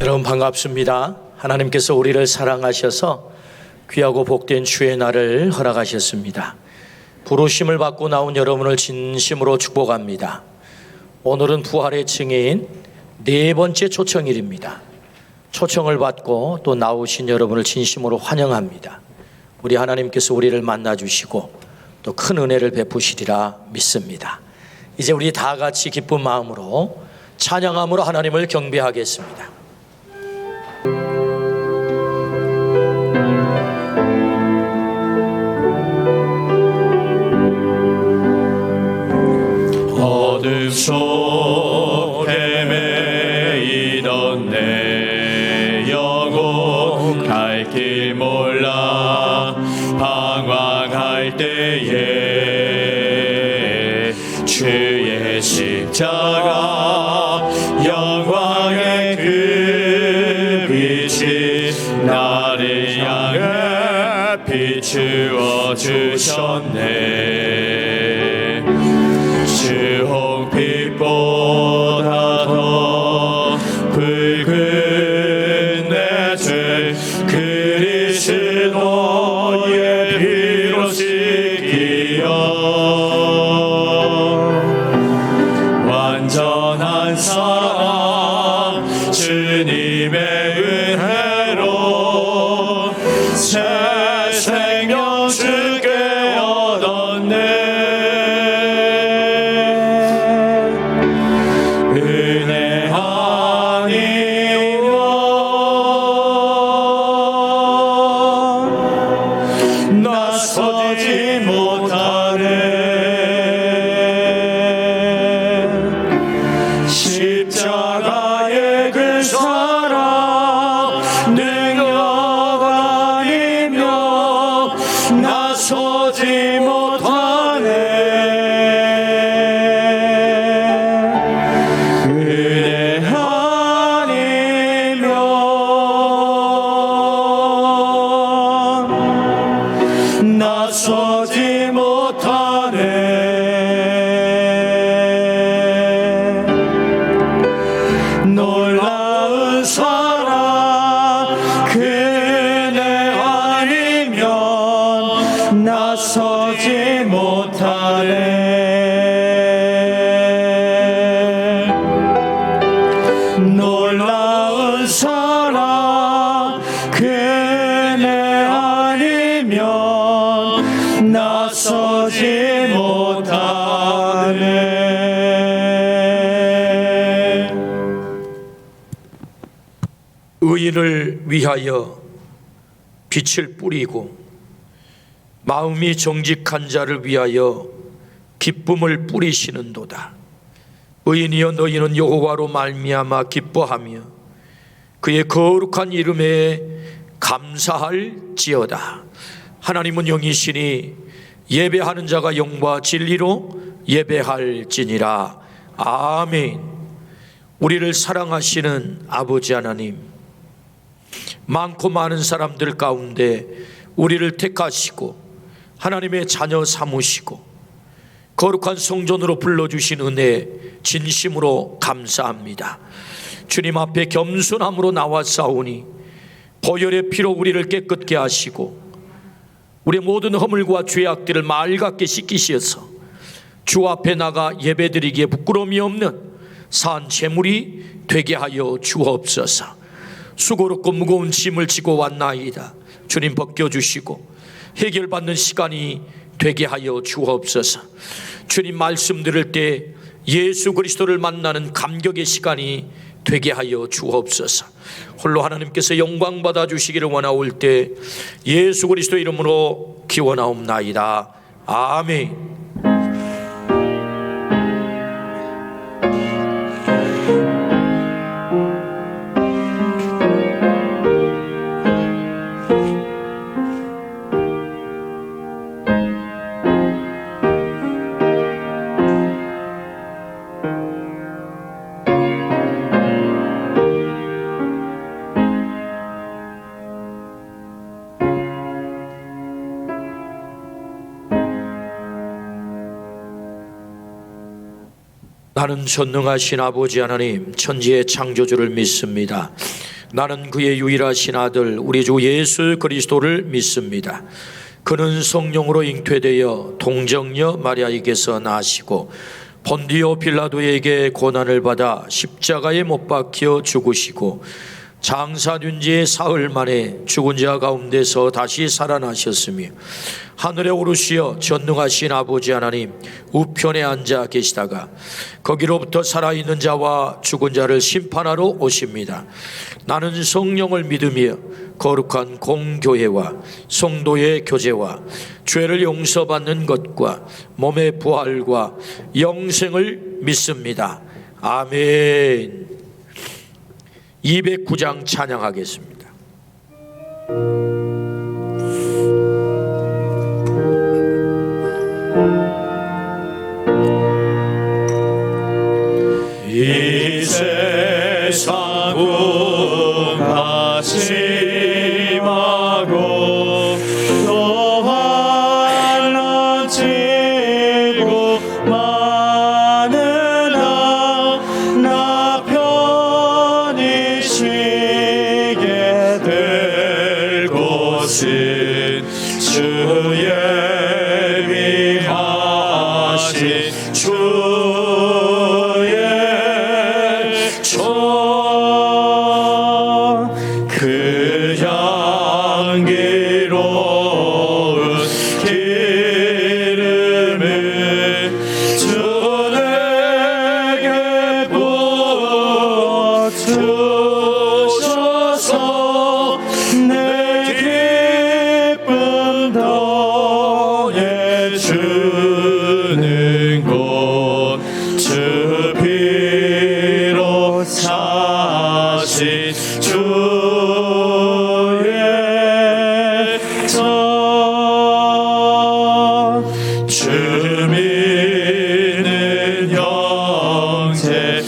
여러분 반갑습니다. 하나님께서 우리를 사랑하셔서 귀하고 복된 주의 날을 허락하셨습니다. 부르심을 받고 나온 여러분을 진심으로 축복합니다. 오늘은 부활의 증인 네 번째 초청일입니다. 초청을 받고 또 나오신 여러분을 진심으로 환영합니다. 우리 하나님께서 우리를 만나주시고 또 큰 은혜를 베푸시리라 믿습니다. 이제 우리 다 같이 기쁜 마음으로 찬양함으로 하나님을 경배하겠습니다. 어둠 속에 매이던 내 영혼 갈 길 몰라 방황할 때에 주의 십자가 영광의 그 빛이 나를 향해 비추어 주셨네. 주 홍빛보다 더 붉은 내 죄 그리스도의 피로 씻기어 완전한 사랑 주님의 은혜로 새 생명 주께 얻었네. 은혜 아니면 나서지 못하네. 십자가의 그 사랑 능력 아니면 나서지 못하네. 은혜 아니면 나서지 못하네. 놀라운 사랑 그네 아니면 나서지 못하네. 놀라운 사랑 그네 아니면 나서지 못하네. 의인을 위하여 빛을 뿌리고 마음이 정직한 자를 위하여 기쁨을 뿌리시는도다. 의인이여 너희는 여호와로 말미암아 기뻐하며 그의 거룩한 이름에 감사할지어다. 하나님은 영이시니 예배하는 자가 영과 진리로 예배할지니라. 아멘. 우리를 사랑하시는 아버지 하나님, 많고 많은 사람들 가운데 우리를 택하시고 하나님의 자녀 삼으시고 거룩한 성전으로 불러주신 은혜 진심으로 감사합니다. 주님 앞에 겸손함으로 나와싸우니 보혈의 피로 우리를 깨끗게 하시고 우리의 모든 허물과 죄악들을 맑게 씻기시어서 주 앞에 나가 예배드리기에 부끄러움이 없는 산 제물이 되게 하여 주옵소서. 수고롭고 무거운 짐을 지고 왔나이다. 주님 벗겨주시고 해결받는 시간이 되게 하여 주옵소서. 주님 말씀 들을 때 예수 그리스도를 만나는 감격의 시간이 되게 하여 주옵소서. 홀로 하나님께서 영광 받아 주시기를 원하올 때 예수 그리스도 이름으로 기원하옵나이다. 아멘. 나는 전능하신 아버지 하나님, 천지의 창조주를 믿습니다. 나는 그의 유일하신 아들 우리 주 예수 그리스도를 믿습니다. 그는 성령으로 잉태되어 동정녀 마리아에게서 나시고 본디오 빌라도에게 고난을 받아 십자가에 못 박혀 죽으시고 장사된 지 사흘 만에 죽은 자 가운데서 다시 살아나셨으며 하늘에 오르시어 전능하신 아버지 하나님 우편에 앉아 계시다가 거기로부터 살아있는 자와 죽은 자를 심판하러 오십니다. 나는 성령을 믿으며 거룩한 공교회와 성도의 교제와 죄를 용서받는 것과 몸의 부활과 영생을 믿습니다. 아멘. 209장 찬양하겠습니다. 이 세상 궁하심하고 또 환난치고 많으나 나 편히 쉬게 될 곳은 주의 위하신 주의 그 향기로운 기름을 주 내게 부어주셔서 내 기쁨 더해주는 곳 주 피로 사신 주의 전 주 믿는 형제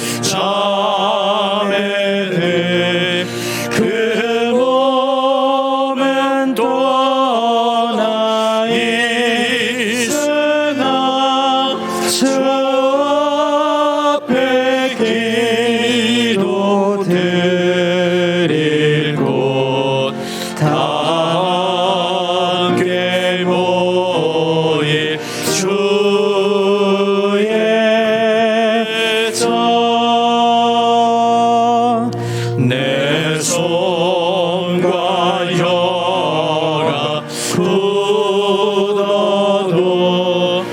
자매들 그 몸은 떠나 있으나 주 앞에 기도 드릴 곳 다 함께 모일 주의 전 내 손과 혀가 굳어도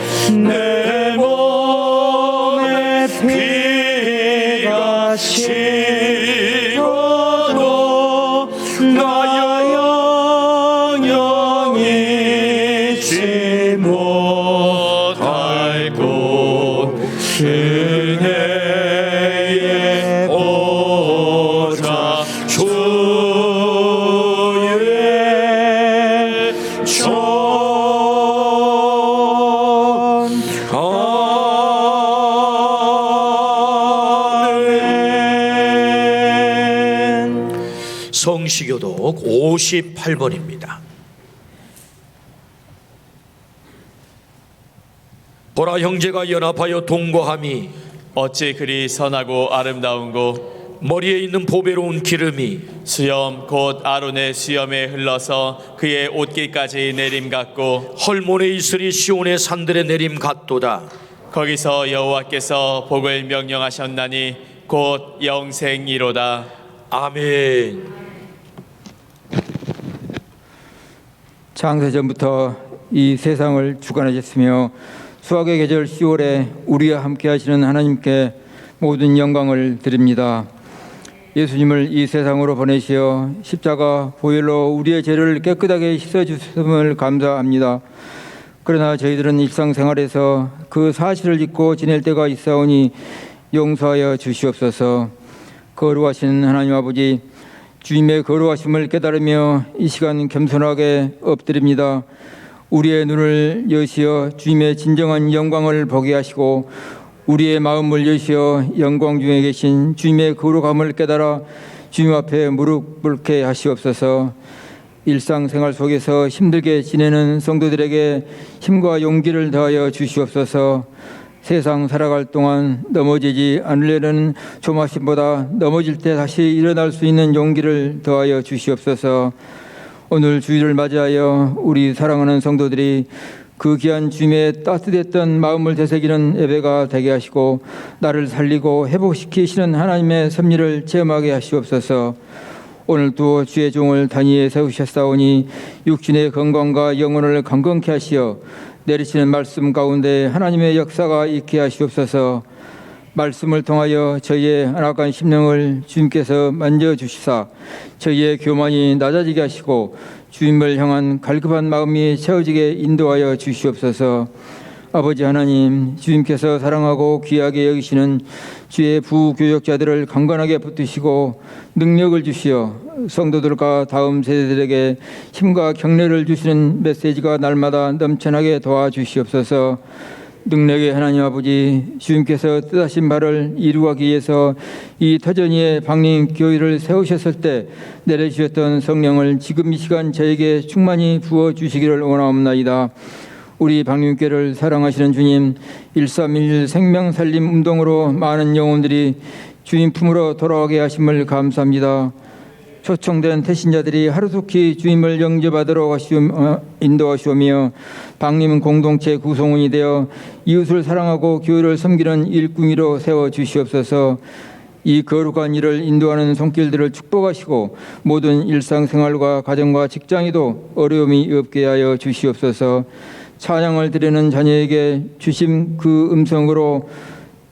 내 몸에 피가 식어도 나 영영히 잊지 못할 곳 그네의 보좌 주의 전 아멘. 성시교독 58번입니다. 보라 형제가 연합하여 동거함이 어찌 그리 선하고 아름다운고 머리에 있는 보배로운 기름이 수염 곧 아론의 수염에 흘러서 그의 옷깃까지 내림 같고 헐몬에 있으니 시온의 산들의 내림 같도다. 거기서 여호와께서 복을 명령하셨나니 곧 영생이로다. 아멘. 창세전부터 이 세상을 주관하셨으며 수학의 계절 10월에 우리와 함께 하시는 하나님께 모든 영광을 드립니다. 예수님을 이 세상으로 보내시어 십자가 보혈로 우리의 죄를 깨끗하게 씻어주심을 감사합니다. 그러나 저희들은 일상생활에서 그 사실을 잊고 지낼 때가 있사오니 용서하여 주시옵소서. 거룩하신 하나님 아버지, 주님의 거룩하심을 깨달으며 이 시간 겸손하게 엎드립니다. 우리의 눈을 여시어 주님의 진정한 영광을 보게 하시고 우리의 마음을 여시어 영광 중에 계신 주님의 거룩함을 깨달아 주님 앞에 무릎 꿇게 하시옵소서. 일상생활 속에서 힘들게 지내는 성도들에게 힘과 용기를 더하여 주시옵소서. 세상 살아갈 동안 넘어지지 않으려는 조마심보다 넘어질 때 다시 일어날 수 있는 용기를 더하여 주시옵소서. 오늘 주일을 맞이하여 우리 사랑하는 성도들이 그 귀한 주님의 따뜻했던 마음을 되새기는 예배가 되게 하시고 나를 살리고 회복시키시는 하나님의 섭리를 체험하게 하시옵소서. 오늘도 주의 종을 단위에 세우셨사오니 육신의 건강과 영혼을 강건케 하시어 내리시는 말씀 가운데 하나님의 역사가 있게 하시옵소서. 말씀을 통하여 저희의 안악한 심령을 주님께서 만져주시사 저희의 교만이 낮아지게 하시고 주님을 향한 갈급한 마음이 채워지게 인도하여 주시옵소서. 아버지 하나님, 주님께서 사랑하고 귀하게 여기시는 주의 부교역자들을 강건하게 붙드시고 능력을 주시어 성도들과 다음 세대들에게 힘과 격려를 주시는 메시지가 날마다 넘쳐나게 도와주시옵소서. 능력의 하나님 아버지, 주님께서 뜻하신 바를 이루기 위해서 이 터전위의 방림 교회를 세우셨을 때 내려주셨던 성령을 지금 이 시간 저에게 충만히 부어주시기를 원하옵나이다. 우리 방림교회를 사랑하시는 주님, 1311 생명살림 운동으로 많은 영혼들이 주님 품으로 돌아오게 하심을 감사합니다. 초청된 태신자들이 하루속히 주님을 영접하도록 인도하시오며 방림 공동체 구성원이 되어 이웃을 사랑하고 교회를 섬기는 일꾼이로 세워주시옵소서. 이 거룩한 일을 인도하는 손길들을 축복하시고 모든 일상생활과 가정과 직장에도 어려움이 없게 하여 주시옵소서. 찬양을 드리는 자녀에게 주심 그 음성으로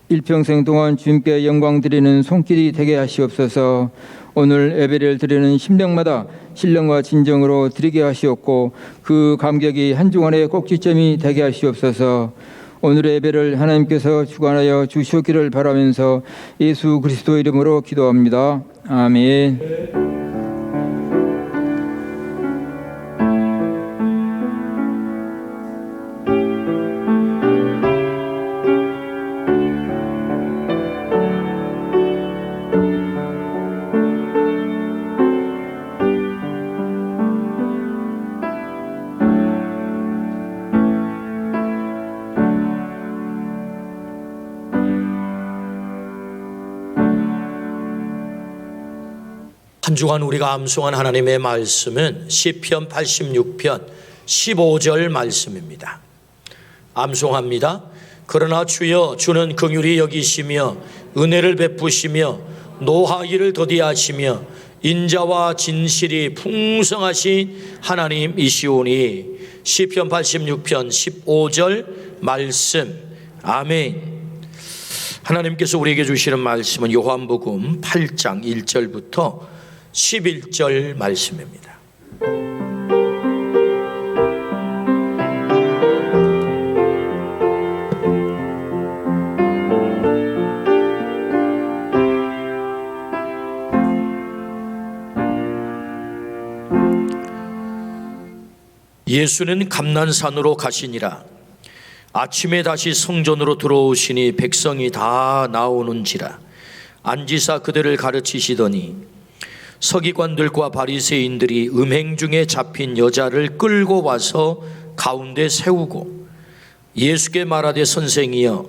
일평생 동안 주님께 영광 드리는 손길이 되게 하시옵소서. 오늘 예배를 드리는 심령마다 신령과 진정으로 드리게 하시옵고 그 감격이 한 주간의 꼭지점이 되게 하시옵소서. 오늘의 예배를 하나님께서 주관하여 주시옵기를 바라면서 예수 그리스도 이름으로 기도합니다. 아멘. 한 주간 우리가 암송한 하나님의 말씀은 시편 86편 15절 말씀입니다. 암송합니다. 그러나 주여, 주는 긍휼히 여기시며 은혜를 베푸시며 노하기를 더디하시며 인자와 진실이 풍성하신 하나님이시오니. 시편 86편 15절 말씀. 아멘. 하나님께서 우리에게 주시는 말씀은 요한복음 8장 1절부터 11절 말씀입니다. 예수는 감난산으로 가시니라. 아침에 다시 성전으로 들어오시니 백성이 다 나오는지라. 앉으사 그들을 가르치시더니 서기관들과 바리새인들이 음행 중에 잡힌 여자를 끌고 와서 가운데 세우고 예수께 말하되 선생이여,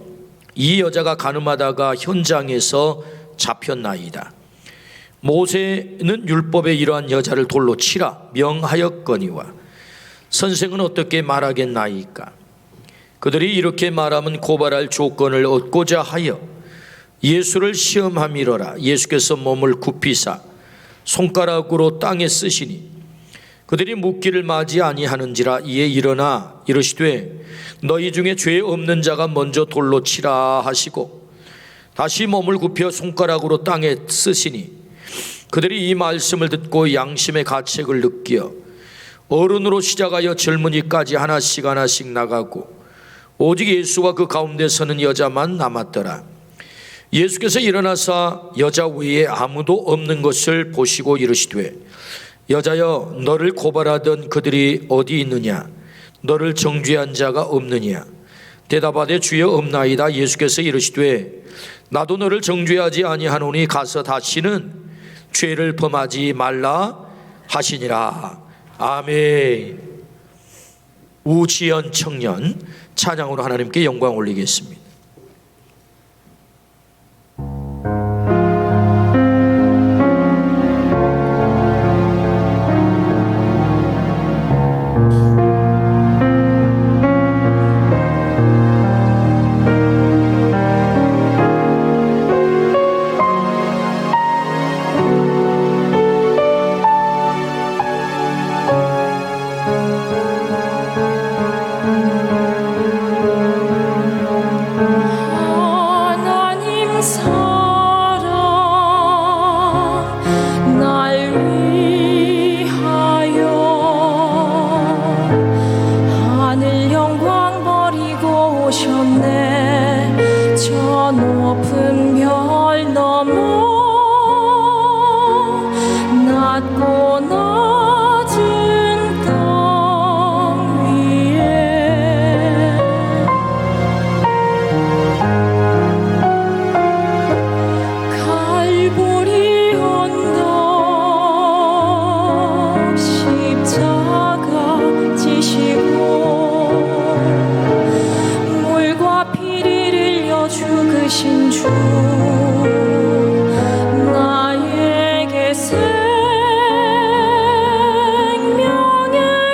이 여자가 간음하다가 현장에서 잡혔나이다. 모세는 율법에 이러한 여자를 돌로 치라 명하였거니와 선생은 어떻게 말하겠나이까? 그들이 이렇게 말하면 고발할 조건을 얻고자 하여 예수를 시험함이로라. 예수께서 몸을 굽히사 손가락으로 땅에 쓰시니 그들이 묻기를 맞이 아니하는지라. 이에 일어나 이르시되 너희 중에 죄 없는 자가 먼저 돌로 치라 하시고 다시 몸을 굽혀 손가락으로 땅에 쓰시니 그들이 이 말씀을 듣고 양심의 가책을 느끼어 어른으로 시작하여 젊은이까지 하나씩 나가고 오직 예수와 그 가운데 서는 여자만 남았더라. 예수께서 일어나사 여자 외에 아무도 없는 것을 보시고 이르시되 여자여, 너를 고발하던 그들이 어디 있느냐? 너를 정죄한 자가 없느냐? 대답하되 주여 없나이다. 예수께서 이르시되 나도 너를 정죄하지 아니하노니 가서 다시는 죄를 범하지 말라 하시니라. 아멘. 우지연 청년 찬양으로 하나님께 영광 올리겠습니다. 저 높은 별 넘어 낮고 낮은 땅 위에 갈보리 언덕 십자가 지시고 물과 피를 흘려 죽으신 주 나에게 생명의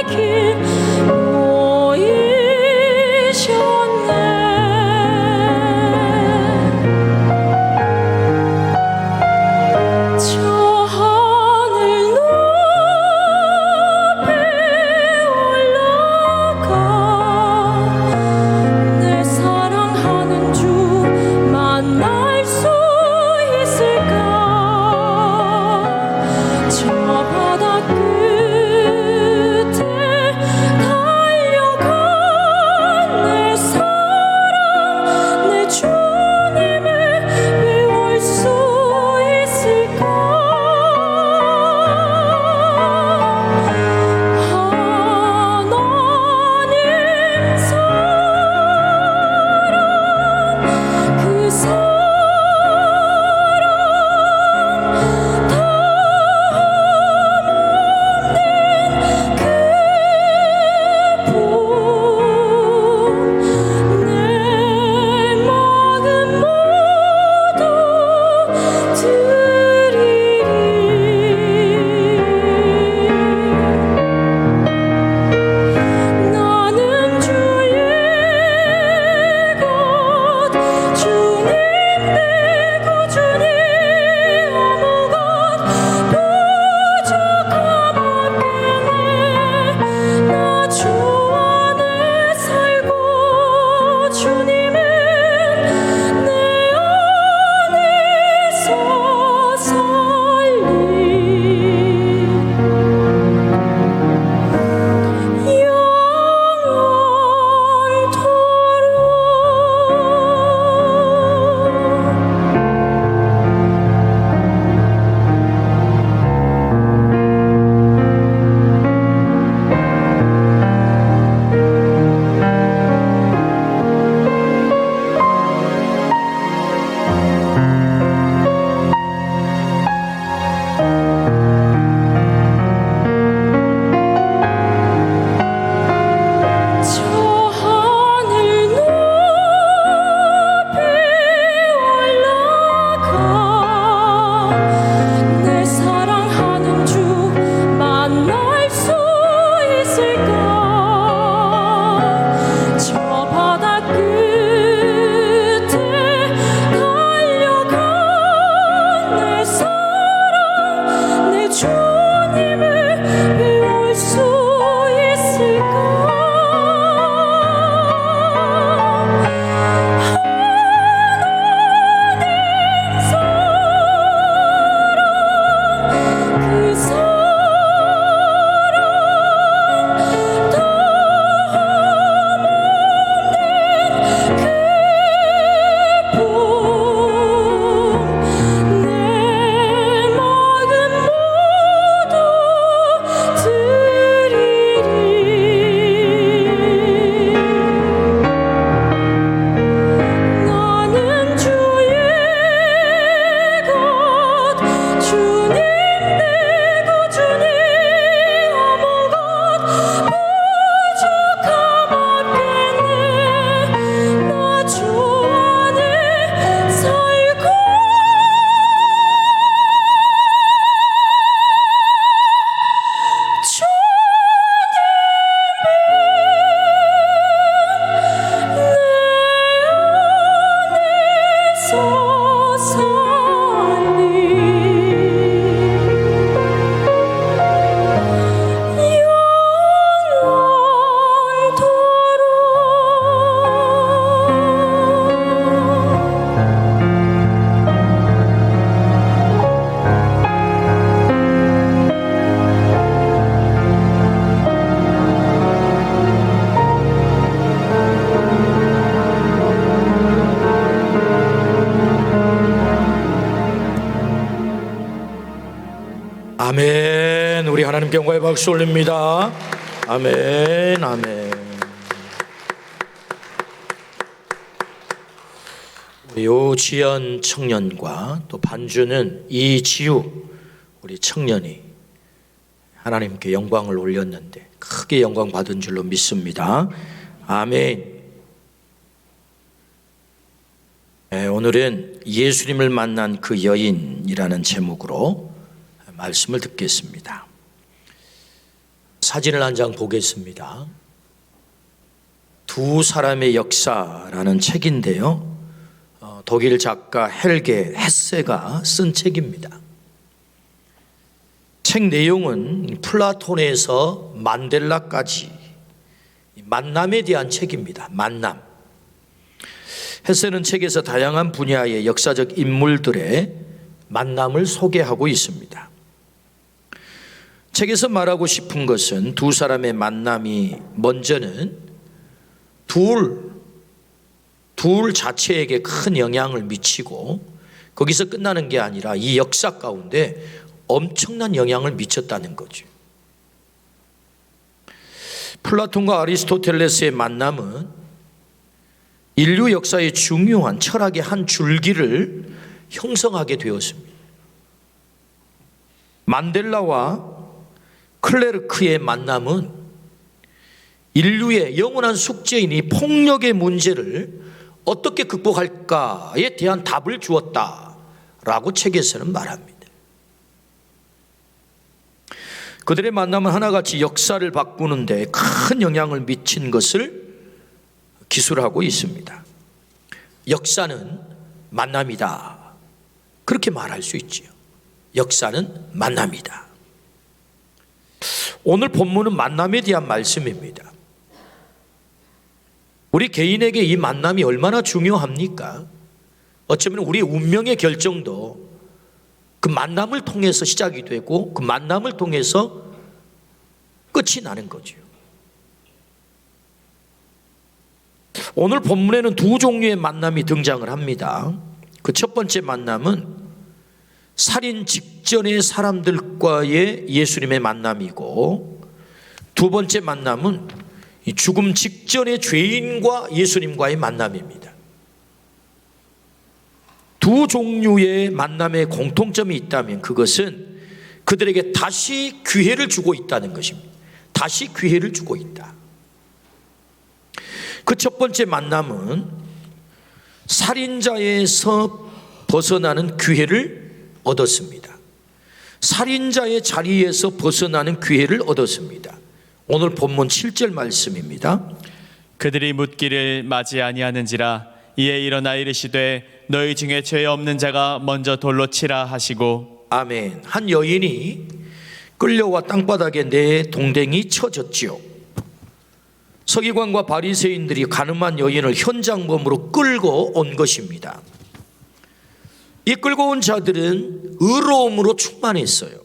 길 보이셨네 저 하늘 높이 올라가 내 사랑하는 주 만날 수 아멘. 우리 하나님께 영광의 박수 올립니다. 아멘, 아멘. 우리 오지연 청년과 또 반주는 이지우 우리 청년이 하나님께 영광을 올렸는데 크게 영광 받은 줄로 믿습니다. 아멘. 네, 오늘은 예수님을 만난 그 여인이라는 제목으로 말씀을 듣겠습니다. 사진을 한 장 보겠습니다. 두 사람의 역사라는 책인데요, 독일 작가 헬게 헤세가 쓴 책입니다. 책 내용은 플라톤에서 만델라까지 만남에 대한 책입니다. 만남. 헤세는 책에서 다양한 분야의 역사적 인물들의 만남을 소개하고 있습니다. 책에서 말하고 싶은 것은 두 사람의 만남이 먼저는 둘 자체에게 큰 영향을 미치고 거기서 끝나는 게 아니라 이 역사 가운데 엄청난 영향을 미쳤다는 거죠. 플라톤과 아리스토텔레스의 만남은 인류 역사의 중요한 철학의 한 줄기를 형성하게 되었습니다. 만델라와 클레르크의 만남은 인류의 영원한 숙제인 이 폭력의 문제를 어떻게 극복할까에 대한 답을 주었다라고 책에서는 말합니다. 그들의 만남은 하나같이 역사를 바꾸는데 큰 영향을 미친 것을 기술하고 있습니다. 역사는 만남이다. 그렇게 말할 수 있지요. 역사는 만남이다. 오늘 본문은 만남에 대한 말씀입니다. 우리 개인에게 이 만남이 얼마나 중요합니까? 어쩌면 우리 운명의 결정도 그 만남을 통해서 시작이 되고 그 만남을 통해서 끝이 나는 거죠. 오늘 본문에는 두 종류의 만남이 등장을 합니다. 그 첫 번째 만남은 살인 직전의 사람들과의 예수님의 만남이고, 두 번째 만남은 죽음 직전의 죄인과 예수님과의 만남입니다. 두 종류의 만남의 공통점이 있다면 그것은 그들에게 다시 기회를 주고 있다는 것입니다. 다시 기회를 주고 있다. 그 첫 번째 만남은 살인자에서 벗어나는 기회를 얻었습니다. 살인자의 자리에서 벗어나는 기회를 얻었습니다. 오늘 본문 7절 말씀입니다. 그들이 묻기를 맞이 아니하는지라 이에 일어나 이르시되 너희 중에 죄 없는 자가 먼저 돌로 치라 하시고. 아멘. 한 여인이 끌려와 땅바닥에 내 동댕이 쳐졌지요. 서기관과 바리새인들이 가늠한 여인을 현장범으로 끌고 온 것입니다. 이 끌고 온 자들은 의로움으로 충만했어요.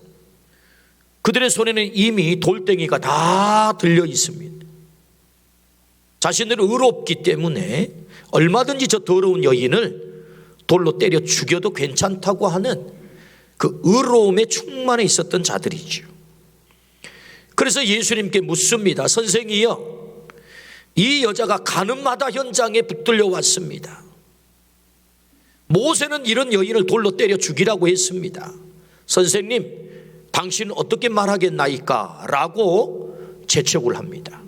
그들의 손에는 이미 돌덩이가 다 들려 있습니다. 자신들은 의롭기 때문에 얼마든지 저 더러운 여인을 돌로 때려 죽여도 괜찮다고 하는 그 의로움에 충만해 있었던 자들이죠. 그래서 예수님께 묻습니다. 선생이여, 이 여자가 가늠하다 현장에 붙들려 왔습니다. 모세는 이런 여인을 돌로 때려 죽이라고 했습니다. 선생님, 당신은 어떻게 말하겠나이까? 라고 재촉을 합니다.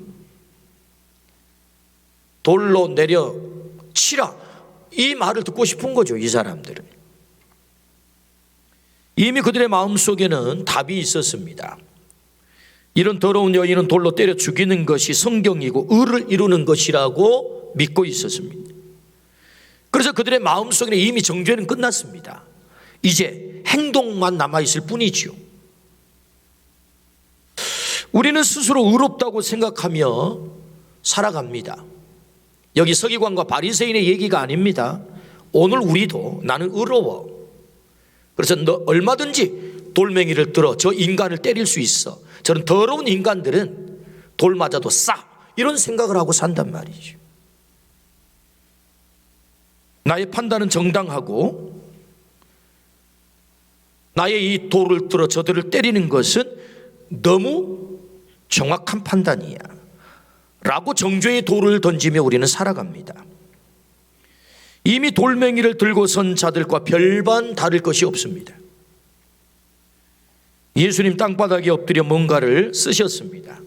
돌로 내려 치라, 이 말을 듣고 싶은 거죠. 이 사람들은 이미 그들의 마음속에는 답이 있었습니다. 이런 더러운 여인은 돌로 때려 죽이는 것이 성경이고 의를 이루는 것이라고 믿고 있었습니다. 그래서 그들의 마음속에는 이미 정죄는 끝났습니다. 이제 행동만 남아있을 뿐이지요. 우리는 스스로 의롭다고 생각하며 살아갑니다. 여기 서기관과 바리새인의 얘기가 아닙니다. 오늘 우리도 나는 의로워, 그래서 너 얼마든지 돌멩이를 들어 저 인간을 때릴 수 있어, 저는 더러운 인간들은 돌 맞아도 싸, 이런 생각을 하고 산단 말이죠. 나의 판단은 정당하고 나의 이 돌을 들어 저들을 때리는 것은 너무 정확한 판단이야 라고 정죄의 돌을 던지며 우리는 살아갑니다. 이미 돌멩이를 들고 선 자들과 별반 다를 것이 없습니다. 예수님 땅바닥에 엎드려 뭔가를 쓰셨습니다.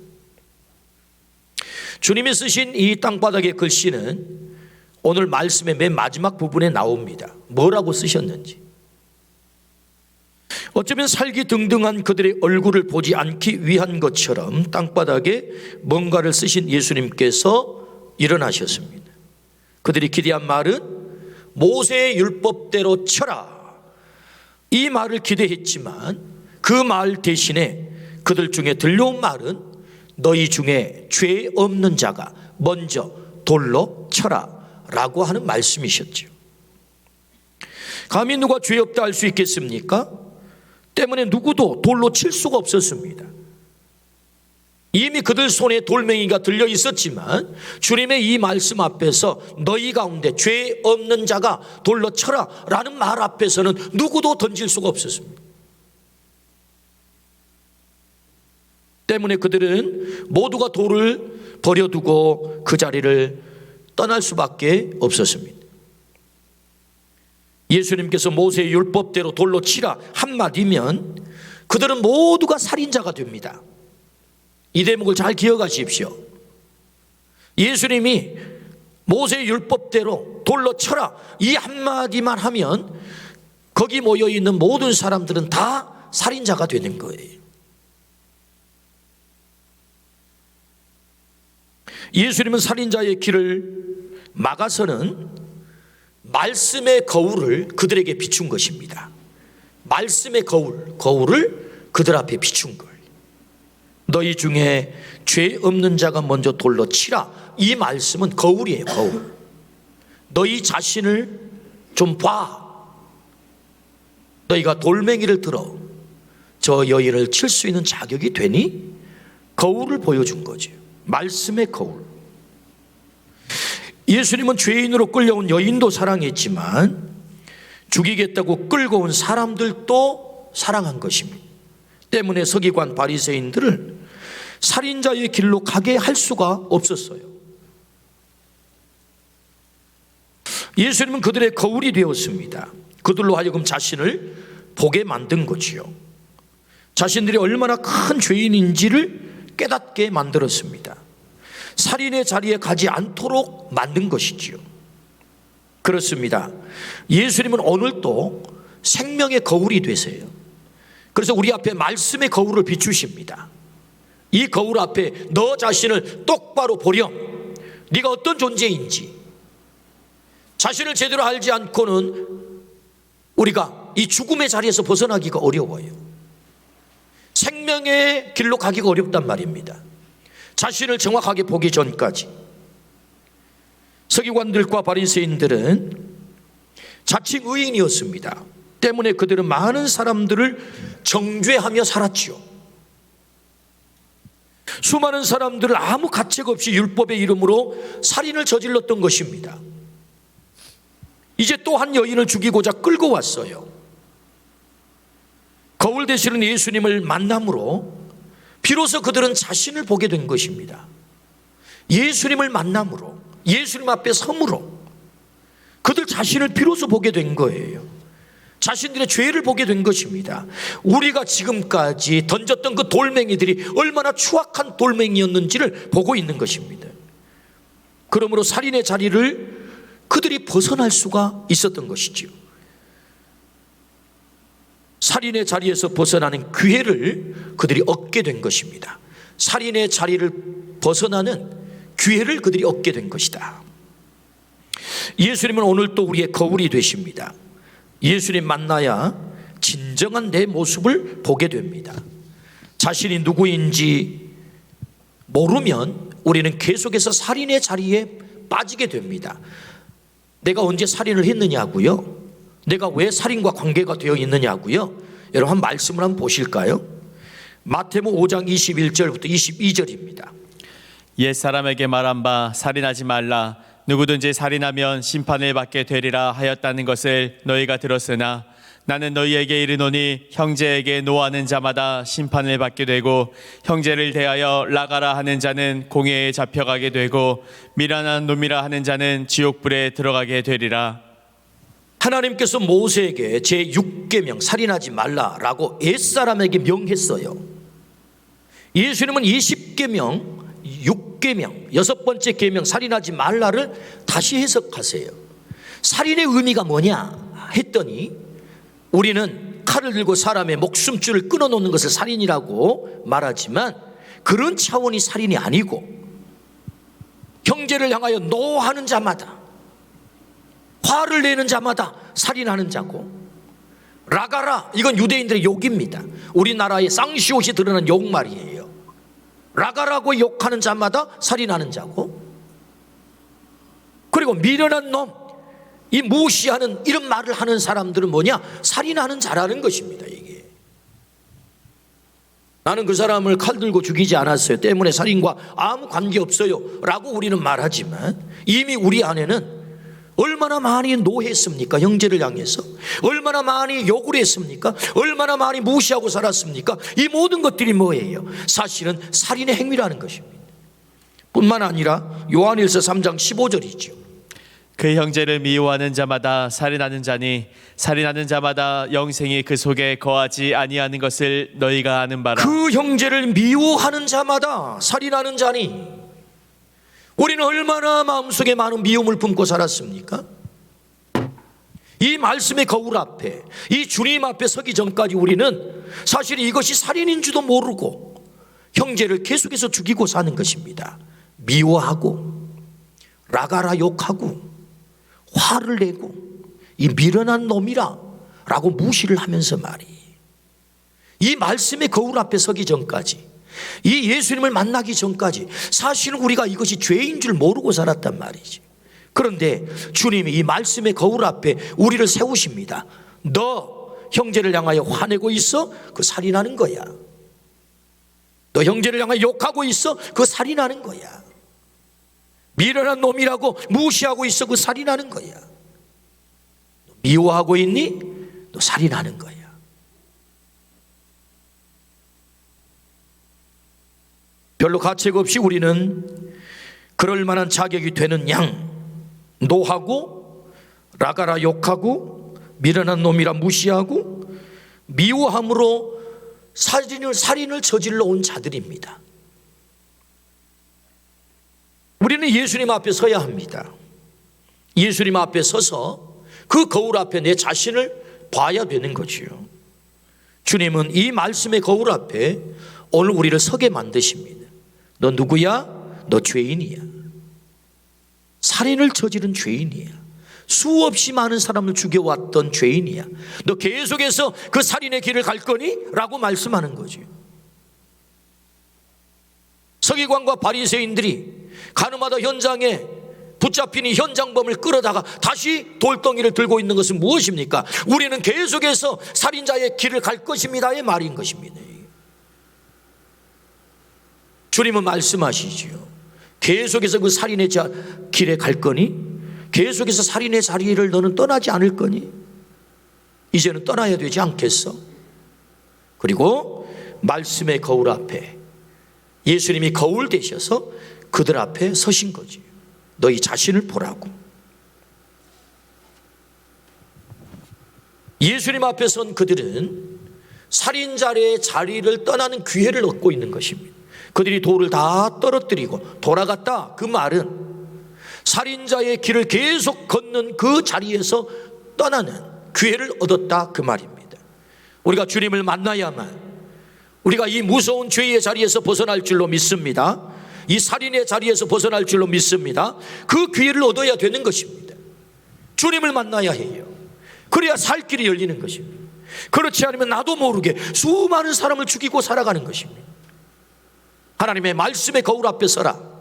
주님이 쓰신 이 땅바닥의 글씨는 오늘 말씀의 맨 마지막 부분에 나옵니다. 뭐라고 쓰셨는지. 어쩌면 살기 등등한 그들의 얼굴을 보지 않기 위한 것처럼 땅바닥에 뭔가를 쓰신 예수님께서 일어나셨습니다. 그들이 기대한 말은 모세의 율법대로 쳐라, 이 말을 기대했지만 그 말 대신에 그들 중에 들려온 말은 너희 중에 죄 없는 자가 먼저 돌로 쳐라 라고 하는 말씀이셨죠. 감히 누가 죄 없다 할 수 있겠습니까? 때문에 누구도 돌로 칠 수가 없었습니다. 이미 그들 손에 돌멩이가 들려 있었지만 주님의 이 말씀 앞에서 너희 가운데 죄 없는 자가 돌로 쳐라 라는 말 앞에서는 누구도 던질 수가 없었습니다. 때문에 그들은 모두가 돌을 버려두고 그 자리를 떠날 수밖에 없었습니다. 예수님께서 모세의 율법대로 돌로 치라 한마디면 그들은 모두가 살인자가 됩니다. 이 대목을 잘 기억하십시오. 예수님이 모세의 율법대로 돌로 쳐라 이 한마디만 하면 거기 모여있는 모든 사람들은 다 살인자가 되는 거예요. 예수님은 살인자의 길을 막아서는 말씀의 거울을 그들에게 비춘 것입니다. 말씀의 거울을 그들 앞에 비춘 거예요. 너희 중에 죄 없는 자가 먼저 돌로 치라. 이 말씀은 거울이에요, 거울. 너희 자신을 좀 봐. 너희가 돌멩이를 들어 저 여인을 칠 수 있는 자격이 되니? 거울을 보여준 거죠. 말씀의 거울. 예수님은 죄인으로 끌려온 여인도 사랑했지만 죽이겠다고 끌고 온 사람들도 사랑한 것입니다. 때문에 서기관 바리새인들을 살인자의 길로 가게 할 수가 없었어요. 예수님은 그들의 거울이 되었습니다. 그들로 하여금 자신을 보게 만든 거지요. 자신들이 얼마나 큰 죄인인지를 깨닫게 만들었습니다. 살인의 자리에 가지 않도록 만든 것이지요. 그렇습니다. 예수님은 오늘도 생명의 거울이 되세요. 그래서 우리 앞에 말씀의 거울을 비추십니다. 이 거울 앞에 너 자신을 똑바로 보렴. 네가 어떤 존재인지. 자신을 제대로 알지 않고는 우리가 이 죽음의 자리에서 벗어나기가 어려워요. 생명의 길로 가기가 어렵단 말입니다. 자신을 정확하게 보기 전까지. 서기관들과 바리새인들은 자칭 의인이었습니다. 때문에 그들은 많은 사람들을 정죄하며 살았지요. 수많은 사람들을 아무 가책 없이 율법의 이름으로 살인을 저질렀던 것입니다. 이제 또 한 여인을 죽이고자 끌고 왔어요. 거울 되시는 예수님을 만남으로 비로소 그들은 자신을 보게 된 것입니다. 예수님을 만남으로, 예수님 앞에 섬으로 그들 자신을 비로소 보게 된 거예요. 자신들의 죄를 보게 된 것입니다. 우리가 지금까지 던졌던 그 돌멩이들이 얼마나 추악한 돌멩이였는지를 보고 있는 것입니다. 그러므로 살인의 자리를 그들이 벗어날 수가 있었던 것이지요. 살인의 자리에서 벗어나는 기회를 그들이 얻게 된 것입니다. 살인의 자리를 벗어나는 기회를 그들이 얻게 된 것이다. 예수님은 오늘 또 우리의 거울이 되십니다. 예수님 만나야 진정한 내 모습을 보게 됩니다. 자신이 누구인지 모르면 우리는 계속해서 살인의 자리에 빠지게 됩니다. 내가 언제 살인을 했느냐고요? 내가 왜 살인과 관계가 되어 있느냐고요? 여러분 한 말씀을 한번 보실까요? 마태복음 5장 21절부터 22절입니다. 옛사람에게 말한 바 살인하지 말라. 누구든지 살인하면 심판을 받게 되리라 하였다는 것을 너희가 들었으나 나는 너희에게 이르노니 형제에게 노하는 자마다 심판을 받게 되고 형제를 대하여 라가라 하는 자는 공회에 잡혀가게 되고 미련한 놈이라 하는 자는 지옥불에 들어가게 되리라. 하나님께서 모세에게 제6계명 살인하지 말라라고 옛사람에게 명했어요. 예수님은 20계명 6계명 여섯 번째 계명 살인하지 말라를 다시 해석하세요. 살인의 의미가 뭐냐 했더니 우리는 칼을 들고 사람의 목숨줄을 끊어놓는 것을 살인이라고 말하지만 그런 차원이 살인이 아니고 형제를 향하여 노하는 자마다 화를 내는 자마다 살인하는 자고 라가라 이건 유대인들의 욕입니다. 우리나라의 쌍시옷이 드러난 욕말이에요. 라가라고 욕하는 자마다 살인하는 자고 그리고 미련한 놈 이 무시하는 이런 말을 하는 사람들은 뭐냐? 살인하는 자라는 것입니다. 이게 나는 그 사람을 칼 들고 죽이지 않았어요 때문에 살인과 아무 관계없어요 라고 우리는 말하지만 이미 우리 안에는 얼마나 많이 노했습니까? 형제를 향해서 얼마나 많이 욕을 했습니까? 얼마나 많이 무시하고 살았습니까? 이 모든 것들이 뭐예요? 사실은 살인의 행위라는 것입니다. 뿐만 아니라 요한일서 3장 15절이죠 그 형제를 미워하는 자마다 살인하는 자니 살인하는 자마다 영생이 그 속에 거하지 아니하는 것을 너희가 아는 바라. 그 형제를 미워하는 자마다 살인하는 자니 우리는 얼마나 마음속에 많은 미움을 품고 살았습니까? 이 말씀의 거울 앞에 이 주님 앞에 서기 전까지 우리는 사실 이것이 살인인 줄도 모르고 형제를 계속해서 죽이고 사는 것입니다. 미워하고 라가라 욕하고 화를 내고 이 미련한 놈이라 라고 무시를 하면서 말이 이 말씀의 거울 앞에 서기 전까지 이 예수님을 만나기 전까지 사실은 우리가 이것이 죄인 줄 모르고 살았단 말이지. 그런데 주님이 이 말씀의 거울 앞에 우리를 세우십니다. 너 형제를 향하여 화내고 있어? 그 살인하는 거야. 너 형제를 향하여 욕하고 있어? 그 살인하는 거야. 미련한 놈이라고 무시하고 있어? 그 살인하는 거야. 미워하고 있니? 너 살인하는 거야. 별로 가책 없이 우리는 그럴 만한 자격이 되는 양 노하고 라가라 욕하고 미련한 놈이라 무시하고 미워함으로 살인을 저질러 온 자들입니다. 우리는 예수님 앞에 서야 합니다. 예수님 앞에 서서 그 거울 앞에 내 자신을 봐야 되는 거지요. 주님은 이 말씀의 거울 앞에 오늘 우리를 서게 만드십니다. 너 누구야? 너 죄인이야. 살인을 저지른 죄인이야. 수없이 많은 사람을 죽여왔던 죄인이야. 너 계속해서 그 살인의 길을 갈 거니? 라고 말씀하는 거죠. 서기관과 바리새인들이 가늠하다 현장에 붙잡힌 이 현장범을 끌어다가 다시 돌덩이를 들고 있는 것은 무엇입니까? 우리는 계속해서 살인자의 길을 갈 것입니다의 말인 것입니다. 주님은 말씀하시지요. 계속해서 그 살인의 길에 갈 거니? 계속해서 살인의 자리를 너는 떠나지 않을 거니? 이제는 떠나야 되지 않겠어? 그리고 말씀의 거울 앞에 예수님이 거울 되셔서 그들 앞에 서신 거지. 너희 자신을 보라고. 예수님 앞에 선 그들은 살인자의 자리를 떠나는 기회를 얻고 있는 것입니다. 그들이 돌을 다 떨어뜨리고 돌아갔다. 그 말은 살인자의 길을 계속 걷는 그 자리에서 떠나는 기회를 얻었다. 그 말입니다. 우리가 주님을 만나야만 우리가 이 무서운 죄의 자리에서 벗어날 줄로 믿습니다. 이 살인의 자리에서 벗어날 줄로 믿습니다. 그 기회를 얻어야 되는 것입니다. 주님을 만나야 해요. 그래야 살 길이 열리는 것입니다. 그렇지 않으면 나도 모르게 수많은 사람을 죽이고 살아가는 것입니다. 하나님의 말씀의 거울 앞에 서라.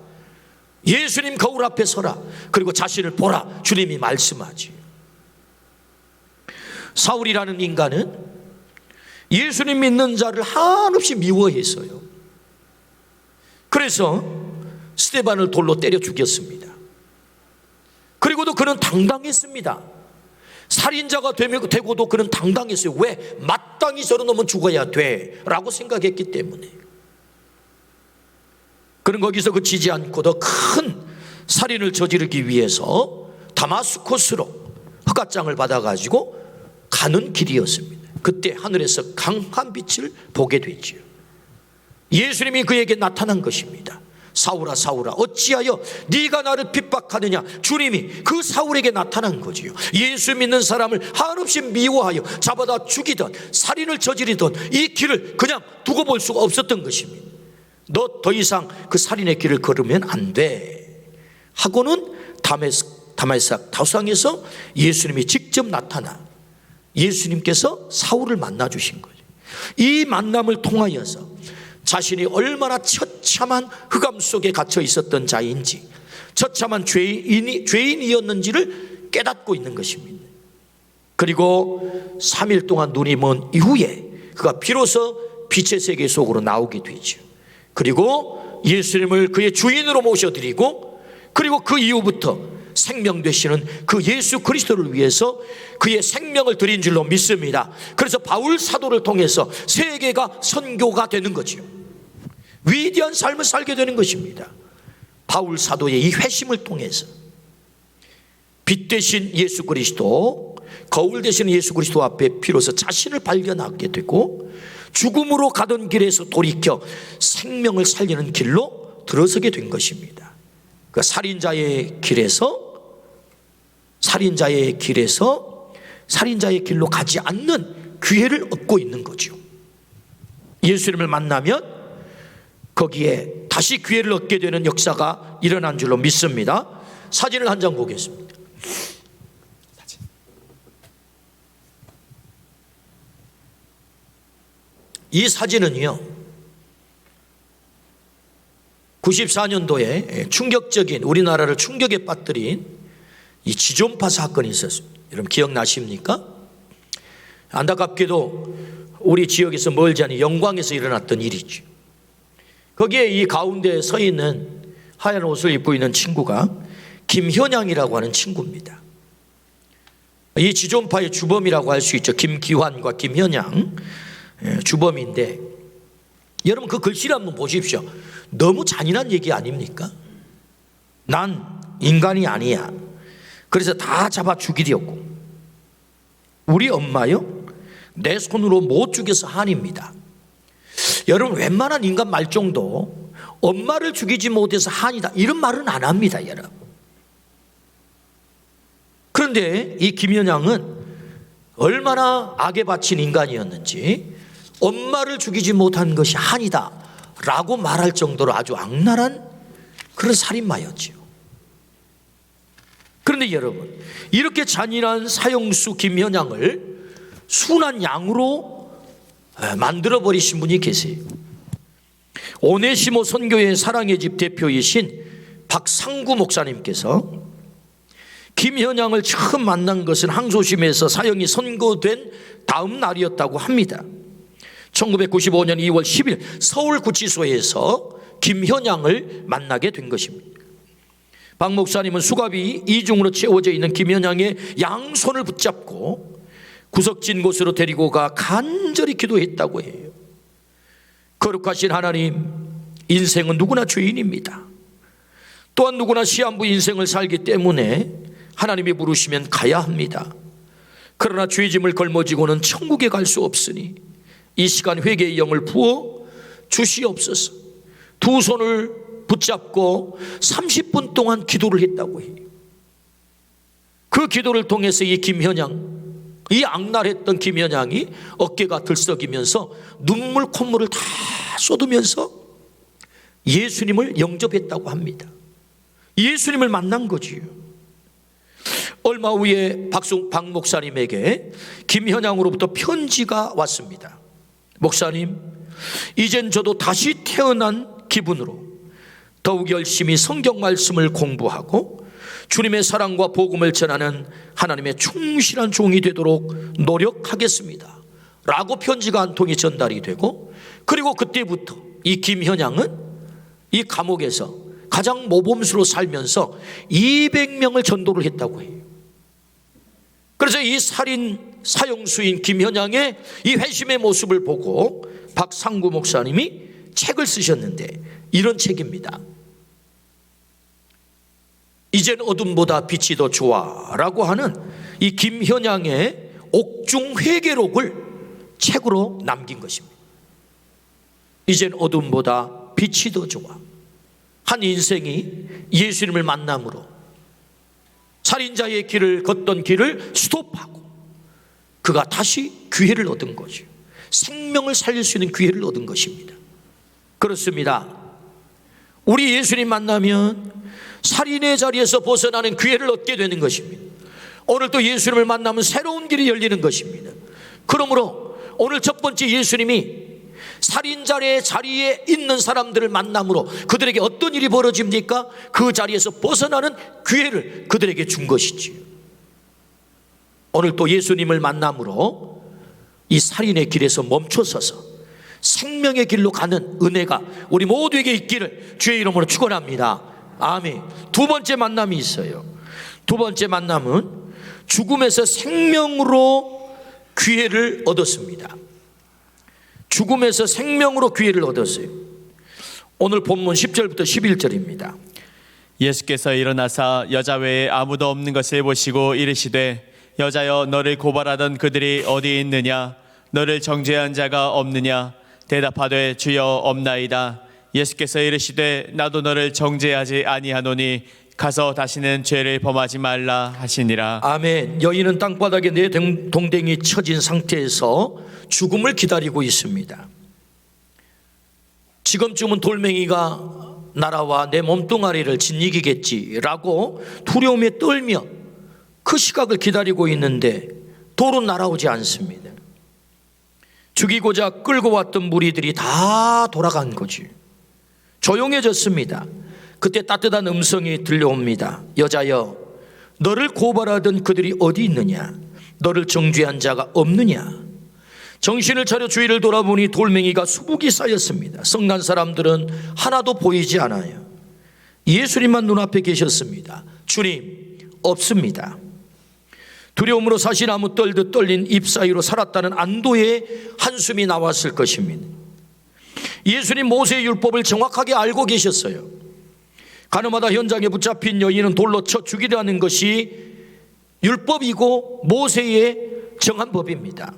예수님 거울 앞에 서라. 그리고 자신을 보라. 주님이 말씀하지. 사울이라는 인간은 예수님 믿는 자를 한없이 미워했어요. 그래서 스데반을 돌로 때려 죽였습니다. 그리고도 그는 당당했습니다. 살인자가 되고도 그는 당당했어요. 왜? 마땅히 저런 놈은 죽어야 돼 라고 생각했기 때문에. 그는 거기서 그치지 않고 더 큰 살인을 저지르기 위해서 다마스코스로 허가장을 받아가지고 가는 길이었습니다. 그때 하늘에서 강한 빛을 보게 되지요. 예수님이 그에게 나타난 것입니다. 사울아 사울아 어찌하여 네가 나를 핍박하느냐. 주님이 그 사울에게 나타난 거지요. 예수 믿는 사람을 한없이 미워하여 잡아다 죽이던 살인을 저지르던 이 길을 그냥 두고 볼 수가 없었던 것입니다. 너 더 이상 그 살인의 길을 걸으면 안 돼 하고는 다메섹 다수상에서 예수님이 직접 나타나 예수님께서 사울을 만나 주신 거죠. 이 만남을 통하여서 자신이 얼마나 처참한 흑암 속에 갇혀 있었던 자인지, 처참한 죄인이었는지를 깨닫고 있는 것입니다. 그리고 3일 동안 눈이 먼 이후에 그가 비로소 빛의 세계 속으로 나오게 되죠. 그리고 예수님을 그의 주인으로 모셔드리고, 그리고 그 이후부터 생명 되시는 그 예수 그리스도를 위해서 그의 생명을 드린 줄로 믿습니다. 그래서 바울 사도를 통해서 세계가 선교가 되는 거죠. 위대한 삶을 살게 되는 것입니다. 바울 사도의 이 회심을 통해서 빛 되신 예수 그리스도, 거울 되신 예수 그리스도 앞에 비로소 자신을 발견하게 되고, 죽음으로 가던 길에서 돌이켜 생명을 살리는 길로 들어서게 된 것입니다. 그 살인자의 길로 가지 않는 기회를 얻고 있는 거죠. 예수님을 만나면 거기에 다시 기회를 얻게 되는 역사가 일어난 줄로 믿습니다. 사진을 한 장 보겠습니다. 이 사진은요, 94년도에 충격적인, 우리나라를 충격에 빠뜨린 이 지존파 사건이 있었습니다. 여러분 기억나십니까? 안타깝게도 우리 지역에서 멀지 않은 영광에서 일어났던 일이죠. 거기에 이 가운데 서 있는 하얀 옷을 입고 있는 친구가 김현양이라고 하는 친구입니다. 이 지존파의 주범이라고 할 수 있죠. 김기환과 김현양 주범인데, 여러분 그 글씨를 한번 보십시오. 너무 잔인한 얘기 아닙니까? 난 인간이 아니야. 그래서 다 잡아 죽이려고. 우리 엄마요? 내 손으로 못 죽여서 한입니다. 여러분 웬만한 인간 말정도 엄마를 죽이지 못해서 한이다 이런 말은 안 합니다, 여러분. 그런데 이 김현양은 얼마나 악에 바친 인간이었는지 엄마를 죽이지 못한 것이 한이다 라고 말할 정도로 아주 악랄한 그런 살인마였죠. 그런데 여러분, 이렇게 잔인한 사형수 김현양을 순한 양으로 만들어버리신 분이 계세요. 오네시모 선교회 사랑의 집 대표이신 박상구 목사님께서 김현양을 처음 만난 것은 항소심에서 사형이 선고된 다음 날이었다고 합니다. 1995년 2월 10일 서울구치소에서 김현양을 만나게 된 것입니다. 박 목사님은 수갑이 이중으로 채워져 있는 김현양의 양손을 붙잡고 구석진 곳으로 데리고 가 간절히 기도했다고 해요. 거룩하신 하나님, 인생은 누구나 죄인입니다. 또한 누구나 시한부 인생을 살기 때문에 하나님이 부르시면 가야 합니다. 그러나 죄짐을 걸머지고는 천국에 갈 수 없으니 이 시간 회개의 영을 부어 주시옵소서. 두 손을 붙잡고 30분 동안 기도를 했다고 해요. 그 기도를 통해서 이 김현양, 이 악랄했던 김현양이 어깨가 들썩이면서 눈물 콧물을 다 쏟으면서 예수님을 영접했다고 합니다. 예수님을 만난 거지요. 얼마 후에 박 목사님에게 김현양으로부터 편지가 왔습니다. 목사님, 이젠 저도 다시 태어난 기분으로 더욱 열심히 성경 말씀을 공부하고 주님의 사랑과 복음을 전하는 하나님의 충실한 종이 되도록 노력하겠습니다 라고 편지가 한 통이 전달이 되고, 그리고 그때부터 이 김현양은 이 감옥에서 가장 모범수로 살면서 200명을 전도를 했다고 해요. 그래서 그런데 이 살인 사형수인 김현양의 이 회심의 모습을 보고 박상구 목사님이 책을 쓰셨는데 이런 책입니다. 이젠 어둠보다 빛이 더 좋아 라고 하는 이 김현양의 옥중 회계록을 책으로 남긴 것입니다. 이젠 어둠보다 빛이 더 좋아. 한 인생이 예수님을 만남으로 살인자의 길을 걷던 길을 스톱하고 그가 다시 기회를 얻은 거죠. 생명을 살릴 수 있는 기회를 얻은 것입니다. 그렇습니다. 우리 예수님 만나면 살인의 자리에서 벗어나는 기회를 얻게 되는 것입니다. 오늘 또 예수님을 만나면 새로운 길이 열리는 것입니다. 그러므로 오늘 첫 번째 예수님이 살인자의 자리에 있는 사람들을 만남으로 그들에게 어떤 일이 벌어집니까? 그 자리에서 벗어나는 기회를 그들에게 준 것이지요. 오늘 또 예수님을 만남으로 이 살인의 길에서 멈춰서서 생명의 길로 가는 은혜가 우리 모두에게 있기를 주의 이름으로 축원합니다. 아멘. 두 번째 만남이 있어요. 두 번째 만남은 죽음에서 생명으로 기회를 얻었습니다. 죽음에서 생명으로 기회를 얻었어요. 오늘 본문 10절부터 11절입니다. 예수께서 일어나사 여자 외에 아무도 없는 것을 보시고 이르시되 여자여 너를 고발하던 그들이 어디 있느냐? 너를 정죄한 자가 없느냐? 대답하되 주여 없나이다. 예수께서 이르시되 나도 너를 정죄하지 아니하노니 가서 다시는 죄를 범하지 말라 하시니라. 아멘. 여인은 땅바닥에 내 동댕이 쳐진 상태에서 죽음을 기다리고 있습니다. 지금쯤은 돌멩이가 날아와 내 몸뚱아리를 짓이기겠지라고 두려움에 떨며 그 시각을 기다리고 있는데 돌은 날아오지 않습니다. 죽이고자 끌고 왔던 무리들이 다 돌아간 거지. 조용해졌습니다. 그때 따뜻한 음성이 들려옵니다. 여자여 너를 고발하던 그들이 어디 있느냐? 너를 정죄한 자가 없느냐? 정신을 차려 주위를 돌아보니 돌멩이가 수북이 쌓였습니다. 성난 사람들은 하나도 보이지 않아요. 예수님만 눈앞에 계셨습니다. 주님 없습니다. 두려움으로 사시나무 떨듯 떨린 잎 사이로 살았다는 안도의 한숨이 나왔을 것입니다. 예수님 모세의 율법을 정확하게 알고 계셨어요. 가늠하다 현장에 붙잡힌 여인은 돌로 쳐 죽이라는 것이 율법이고 모세의 정한 법입니다.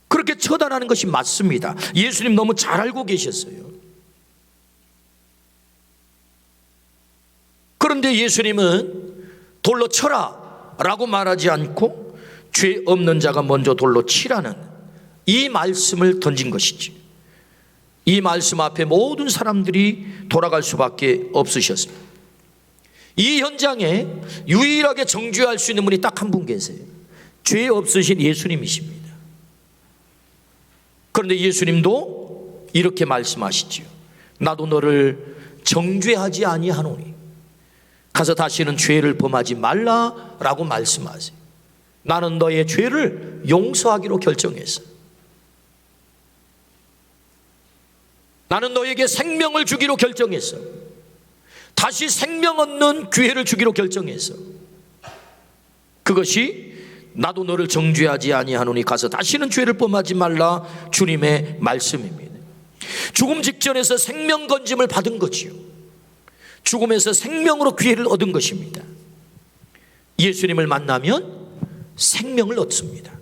그렇게 처단하는 것이 맞습니다. 예수님 너무 잘 알고 계셨어요. 그런데 예수님은 돌로 쳐라 라고 말하지 않고 죄 없는 자가 먼저 돌로 치라는 이 말씀을 던진 것이지. 이 말씀 앞에 모든 사람들이 돌아갈 수밖에 없으셨습니다. 이 현장에 유일하게 정죄할 수 있는 분이 딱 한 분 계세요. 죄 없으신 예수님이십니다. 그런데 예수님도 이렇게 말씀하시지요. 나도 너를 정죄하지 아니하노니 가서 다시는 죄를 범하지 말라라고 말씀하세요. 나는 너의 죄를 용서하기로 결정했어. 나는 너에게 생명을 주기로 결정했어. 다시 생명 얻는 기회를 주기로 결정했어. 그것이 나도 너를 정죄하지 아니하노니 가서 다시는 죄를 범하지 말라 주님의 말씀입니다. 죽음 직전에서 생명 건짐을 받은 거지요. 죽음에서 생명으로 기회를 얻은 것입니다. 예수님을 만나면 생명을 얻습니다.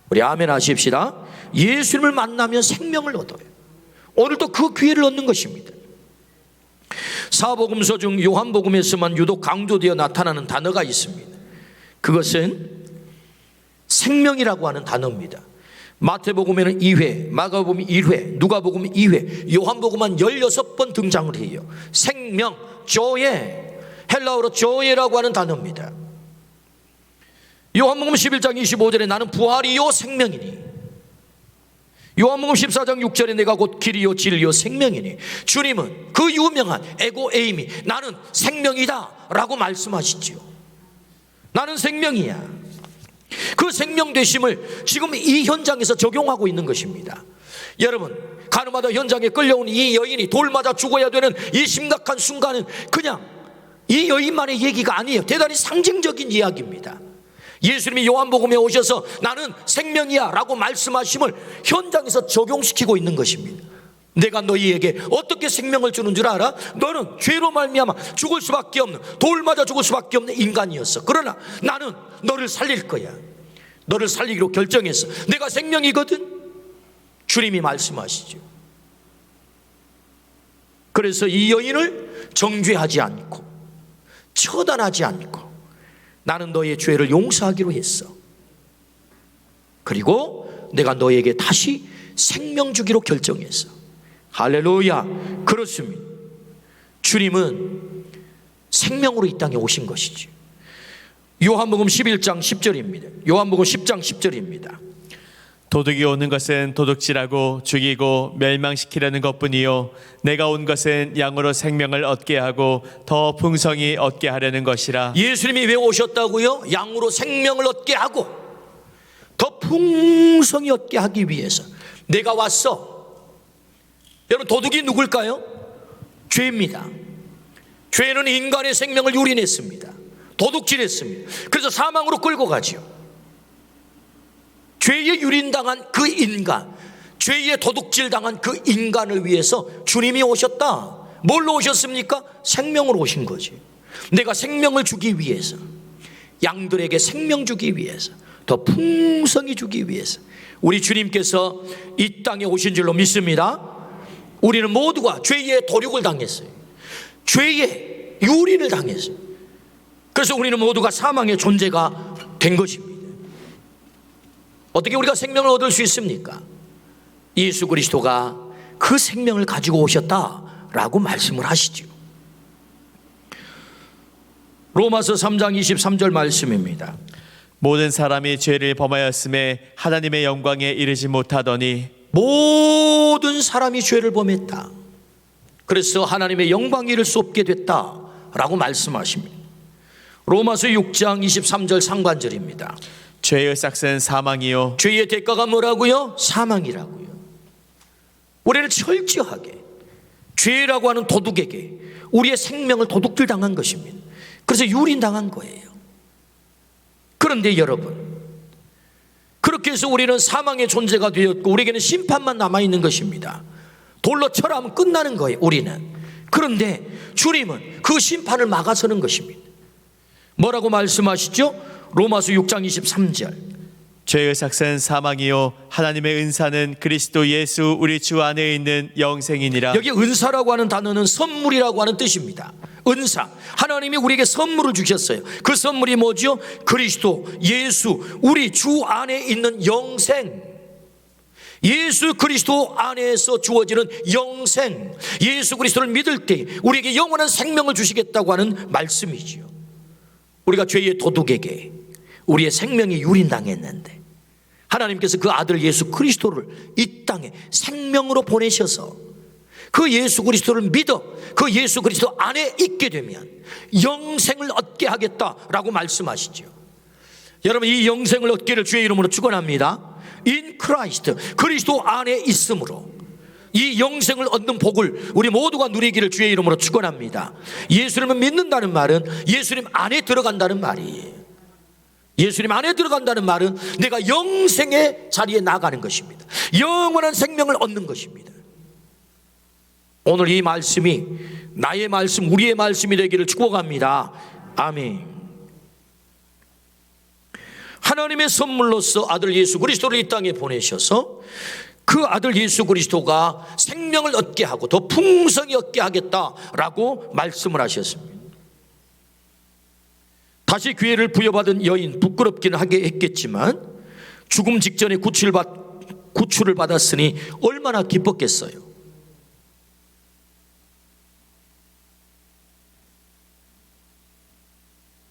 우리 아멘 하십시다. 예수님을 만나면 생명을 얻어요. 오늘도 그 기회를 얻는 것입니다. 사복음서 중 요한복음에서만 유독 강조되어 나타나는 단어가 있습니다. 그것은 생명이라고 하는 단어입니다. 마태복음에는 2회, 마가복음 1회, 누가복음 2회, 요한복음은 16번 등장을 해요. 생명, 조예, 헬라어로 조예라고 하는 단어입니다. 요한복음 11장 25절에 나는 부활이요 생명이니, 요한복음 14장 6절에 내가 곧 길이요 진리요 생명이니, 주님은 그 유명한 에고 에이미, 나는 생명이다 라고 말씀하시죠. 나는 생명이야. 그 생명 되심을 지금 이 현장에서 적용하고 있는 것입니다. 여러분, 가늠하다 현장에 끌려온 이 여인이 돌 맞아 죽어야 되는 이 심각한 순간은 그냥 이 여인만의 얘기가 아니에요. 대단히 상징적인 이야기입니다. 예수님이 요한복음에 오셔서 나는 생명이야 라고 말씀하심을 현장에서 적용시키고 있는 것입니다. 내가 너희에게 어떻게 생명을 주는 줄 알아? 너는 죄로 말미암아 죽을 수밖에 없는, 돌 맞아 죽을 수밖에 없는 인간이었어. 그러나 나는 너를 살릴 거야. 너를 살리기로 결정했어. 내가 생명이거든. 주님이 말씀하시죠. 그래서 이 여인을 정죄하지 않고 처단하지 않고 나는 너의 죄를 용서하기로 했어. 그리고 내가 너에게 다시 생명 주기로 결정했어. 할렐루야. 그렇습니다. 주님은 생명으로 이 땅에 오신 것이지. 요한복음 11장 10절입니다. 요한복음 10장 10절입니다. 도둑이 오는 것은 도둑질하고 죽이고 멸망시키려는 것뿐이요 내가 온 것은 양으로 생명을 얻게 하고 더 풍성히 얻게 하려는 것이라. 예수님이 왜 오셨다고요? 양으로 생명을 얻게 하고 더 풍성히 얻게 하기 위해서 내가 왔어. 여러분, 도둑이 누굴까요? 죄입니다. 죄는 인간의 생명을 유린했습니다. 도둑질했습니다. 그래서 사망으로 끌고 가죠. 죄에 유린당한 그 인간, 죄에 도둑질당한 그 인간을 위해서 주님이 오셨다. 뭘로 오셨습니까? 생명으로 오신 거지. 내가 생명을 주기 위해서, 양들에게 생명 주기 위해서, 더 풍성히 주기 위해서 우리 주님께서 이 땅에 오신 줄로 믿습니다. 우리는 모두가 죄의 도륙을 당했어요. 죄의 유린을 당했어요. 그래서 우리는 모두가 사망의 존재가 된 것입니다. 어떻게 우리가 생명을 얻을 수 있습니까? 예수 그리스도가 그 생명을 가지고 오셨다라고 말씀을 하시죠. 로마서 3장 23절 말씀입니다. 모든 사람이 죄를 범하였음에 하나님의 영광에 이르지 못하더니 모든 사람이 죄를 범했다. 그래서 하나님의 영광에 이를 수 없게 됐다라고 말씀하십니다. 로마서 6장 23절 상반절입니다. 죄의 삭은 사망이요 죄의 대가가 뭐라고요? 사망이라고요. 우리는 철저하게 죄라고 하는 도둑에게 우리의 생명을 도둑질 당한 것입니다. 그래서 유린당한 거예요. 그런데 여러분, 그렇게 해서 우리는 사망의 존재가 되었고 우리에게는 심판만 남아있는 것입니다. 돌로 철하면 끝나는 거예요, 우리는. 그런데 주님은 그 심판을 막아서는 것입니다. 뭐라고 말씀하시죠? 로마서 6장 23절. 죄의 삭은 사망이요 하나님의 은사는 그리스도 예수 우리 주 안에 있는 영생이니라. 여기 은사라고 하는 단어는 선물이라고 하는 뜻입니다. 은사, 하나님이 우리에게 선물을 주셨어요. 그 선물이 뭐죠? 그리스도 예수 우리 주 안에 있는 영생. 예수 그리스도 안에서 주어지는 영생, 예수 그리스도를 믿을 때 우리에게 영원한 생명을 주시겠다고 하는 말씀이지요. 우리가 죄의 도둑에게 우리의 생명이 유린당했는데 하나님께서 그 아들 예수 그리스도를 이 땅에 생명으로 보내셔서 그 예수 그리스도를 믿어 그 예수 그리스도 안에 있게 되면 영생을 얻게 하겠다라고 말씀하시죠. 여러분, 이 영생을 얻기를 주의 이름으로 축원합니다. In Christ, 그리스도 안에 있음으로 이 영생을 얻는 복을 우리 모두가 누리기를 주의 이름으로 축원합니다. 예수님을 믿는다는 말은 예수님 안에 들어간다는 말이에요. 예수님 안에 들어간다는 말은 내가 영생의 자리에 나가는 것입니다. 영원한 생명을 얻는 것입니다. 오늘 이 말씀이 나의 말씀, 우리의 말씀이 되기를 축복합니다. 아멘. 하나님의 선물로서 아들 예수 그리스도를 이 땅에 보내셔서 그 아들 예수 그리스도가 생명을 얻게 하고 더 풍성히 얻게 하겠다라고 말씀을 하셨습니다. 다시 기회를 부여받은 여인, 부끄럽기는 하게 했겠지만 죽음 직전에 구출을 받았으니 얼마나 기뻤겠어요.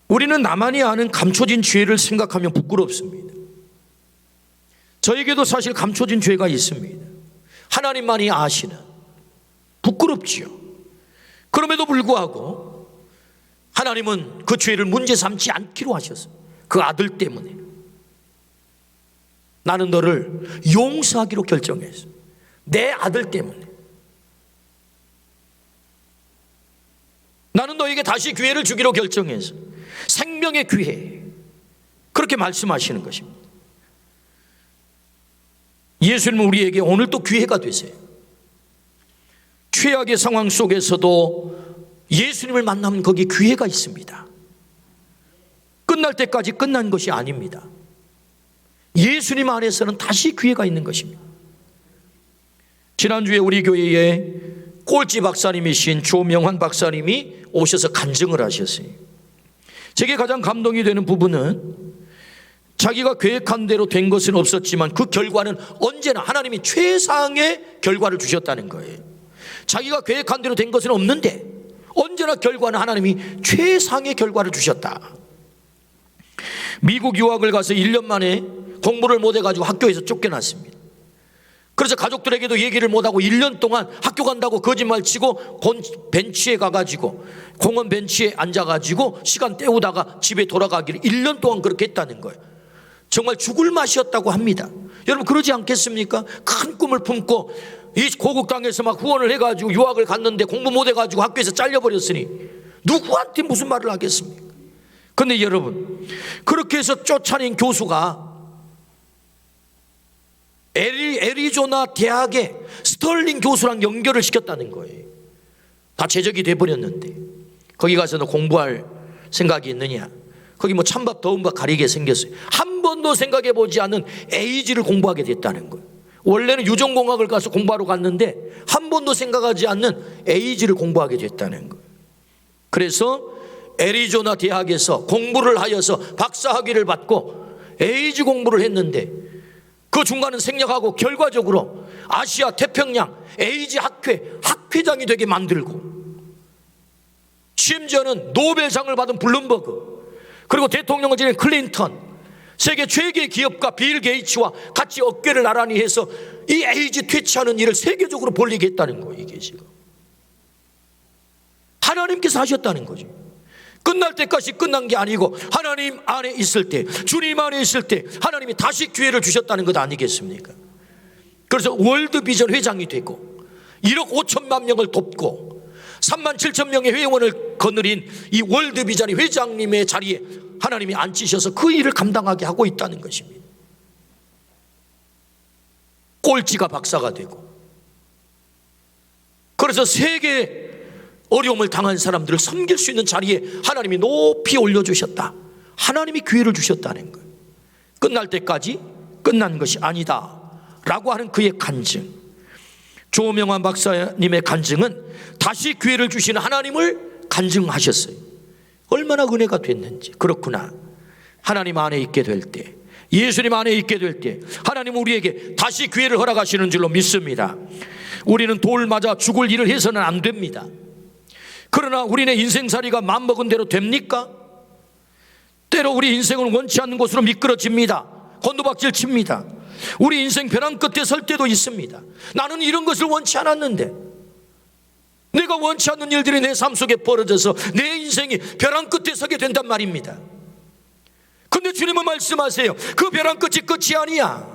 우리는 나만이 아는 감춰진 죄를 생각하면 부끄럽습니다. 저에게도 사실 감춰진 죄가 있습니다. 하나님만이 아시는, 부끄럽지요. 그럼에도 불구하고 하나님은 그 죄를 문제 삼지 않기로 하셨어요. 그 아들 때문에. 나는 너를 용서하기로 결정했어. 내 아들 때문에. 나는 너에게 다시 기회를 주기로 결정했어. 생명의 기회. 그렇게 말씀하시는 것입니다. 예수님은 우리에게 오늘 또 기회가 되세요. 최악의 상황 속에서도 예수님을 만나면 거기에 기회가 있습니다. 끝날 때까지 끝난 것이 아닙니다. 예수님 안에서는 다시 기회가 있는 것입니다. 지난주에 우리 교회에 꼴찌 박사님이신 조명환 박사님이 오셔서 간증을 하셨어요. 제게 가장 감동이 되는 부분은 자기가 계획한 대로 된 것은 없었지만 그 결과는 언제나 하나님이 최상의 결과를 주셨다는 거예요. 자기가 계획한 대로 된 것은 없는데 언제나 결과는 하나님이 최상의 결과를 주셨다. 미국 유학을 가서 1년 만에 공부를 못해가지고 학교에서 쫓겨났습니다. 그래서 가족들에게도 얘기를 못하고 1년 동안 학교 간다고 거짓말 치고 벤치에 가가지고 공원 벤치에 앉아가지고 시간 때우다가 집에 돌아가기를 1년 동안 그렇게 했다는 거예요. 정말 죽을 맛이었다고 합니다. 여러분 그러지 않겠습니까? 큰 꿈을 품고 이 고국 땅에서 막 후원을 해가지고 유학을 갔는데 공부 못해가지고 학교에서 잘려버렸으니 누구한테 무슨 말을 하겠습니까? 그런데 여러분 그렇게 해서 쫓아낸 교수가 애리조나 대학의 스털링 교수랑 연결을 시켰다는 거예요. 다 제적이 돼버렸는데 거기 가서는 공부할 생각이 있느냐? 거기 뭐 찬밥 더운 밥 가리게 생겼어요. 한 번도 생각해 보지 않은 에이지를 공부하게 됐다는 거예요. 원래는 유전공학을 가서 공부하러 갔는데 한 번도 생각하지 않는 에이지를 공부하게 됐다는 거예요. 그래서 애리조나 대학에서 공부를 하여서 박사학위를 받고 에이지 공부를 했는데 그 중간은 생략하고 결과적으로 아시아 태평양 에이지 학회장이 되게 만들고 심지어는 노벨상을 받은 블룸버그 그리고 대통령을 지낸 클린턴 세계 최대 기업가 빌 게이츠와 같이 어깨를 나란히 해서 이 에이지 퇴치하는 일을 세계적으로 벌리게 했다는 거예요. 이게 지금 하나님께서 하셨다는 거죠. 끝날 때까지 끝난 게 아니고 하나님 안에 있을 때 주님 안에 있을 때 하나님이 다시 기회를 주셨다는 것 아니겠습니까? 그래서 월드비전 회장이 되고 1억 5천만 명을 돕고 3만 7천 명의 회원을 거느린 이 월드비전의 회장님의 자리에 하나님이 앉히셔서 그 일을 감당하게 하고 있다는 것입니다. 꼴찌가 박사가 되고 그래서 세계 어려움을 당한 사람들을 섬길 수 있는 자리에 하나님이 높이 올려주셨다. 하나님이 기회를 주셨다는 거예요. 끝날 때까지 끝난 것이 아니다 라고 하는 그의 간증. 조명환 박사님의 간증은 다시 기회를 주시는 하나님을 간증하셨어요. 얼마나 은혜가 됐는지. 그렇구나. 하나님 안에 있게 될 때, 예수님 안에 있게 될 때 하나님은 우리에게 다시 기회를 허락하시는 줄로 믿습니다. 우리는 돌 맞아 죽을 일을 해서는 안 됩니다. 그러나 우리네 인생살이가 마음먹은 대로 됩니까? 때로 우리 인생은 원치 않는 곳으로 미끄러집니다. 곤두박질 칩니다. 우리 인생 벼랑 끝에 설 때도 있습니다. 나는 이런 것을 원치 않았는데 내가 원치 않는 일들이 내 삶 속에 벌어져서 내 인생이 벼랑 끝에 서게 된단 말입니다. 근데 주님은 말씀하세요. 그 벼랑 끝이 아니야.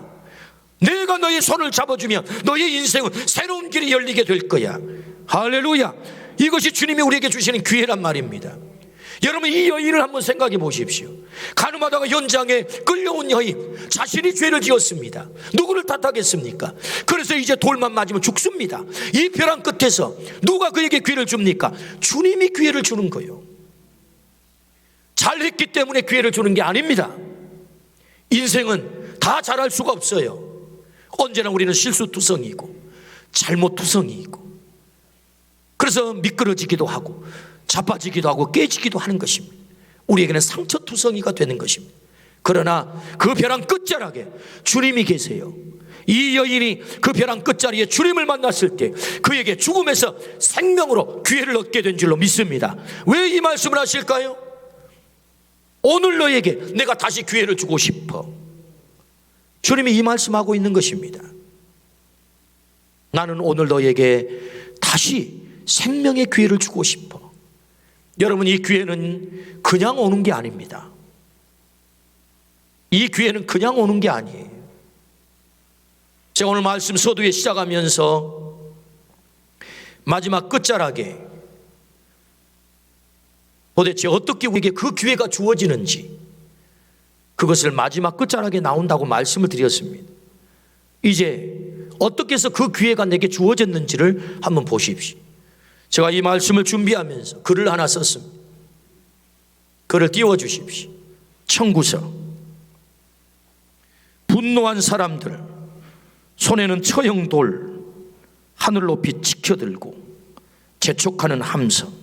내가 너의 손을 잡아주면 너의 인생은 새로운 길이 열리게 될 거야. 할렐루야. 이것이 주님이 우리에게 주시는 기회란 말입니다. 여러분 이 여인을 한번 생각해 보십시오. 가늠하다가 현장에 끌려온 여인, 자신이 죄를 지었습니다. 누구를 탓하겠습니까? 그래서 이제 돌만 맞으면 죽습니다. 이 벼랑 끝에서 누가 그에게 기회를 줍니까? 주님이 기회를 주는 거예요. 잘했기 때문에 기회를 주는 게 아닙니다. 인생은 다 잘할 수가 없어요. 언제나 우리는 실수투성이고 잘못투성이고 그래서 미끄러지기도 하고 자빠지기도 하고 깨지기도 하는 것입니다. 우리에게는 상처투성이가 되는 것입니다. 그러나 그 벼랑 끝자락에 주님이 계세요. 이 여인이 그 벼랑 끝자리에 주님을 만났을 때 그에게 죽음에서 생명으로 기회를 얻게 된 줄로 믿습니다. 왜 이 말씀을 하실까요? 오늘 너에게 내가 다시 기회를 주고 싶어. 주님이 이 말씀하고 있는 것입니다. 나는 오늘 너에게 다시 생명의 기회를 주고 싶어. 여러분 이 기회는 그냥 오는 게 아닙니다. 이 기회는 그냥 오는 게 아니에요. 제가 오늘 말씀 서두에 시작하면서 마지막 끝자락에 도대체 어떻게 우리에게 그 기회가 주어지는지 그것을 마지막 끝자락에 나온다고 말씀을 드렸습니다. 이제 어떻게 해서 그 기회가 내게 주어졌는지를 한번 보십시오. 제가 이 말씀을 준비하면서 글을 하나 썼습니다. 글을 띄워주십시오. 청구서. 분노한 사람들, 손에는 처형돌, 하늘 높이 치켜들고 재촉하는 함성,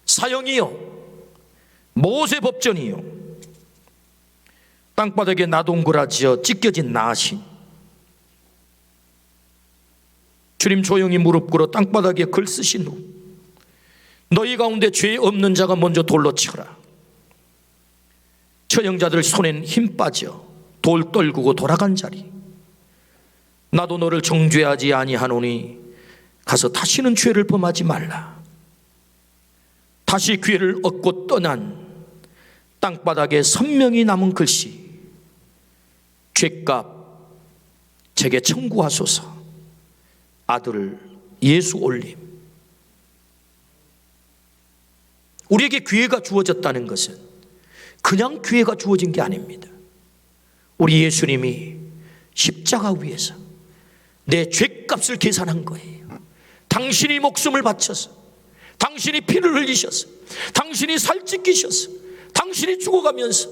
사형이요, 모세법전이요, 땅바닥에 나동그라지어 찢겨진 나신, 주님 조용히 무릎 꿇어 땅바닥에 글 쓰신 후 너희 가운데 죄 없는 자가 먼저 돌로 쳐라. 처형자들 손엔 힘 빠져 돌 떨구고 돌아간 자리. 나도 너를 정죄하지 아니하노니 가서 다시는 죄를 범하지 말라. 다시 기회를 얻고 떠난 땅바닥에 선명히 남은 글씨, 죄값 제게 청구하소서. 아들 예수 올림. 우리에게 기회가 주어졌다는 것은 그냥 기회가 주어진 게 아닙니다. 우리 예수님이 십자가 위에서 내 죄값을 계산한 거예요. 당신이 목숨을 바쳐서, 당신이 피를 흘리셔서, 당신이 살찌기셔서, 당신이 죽어가면서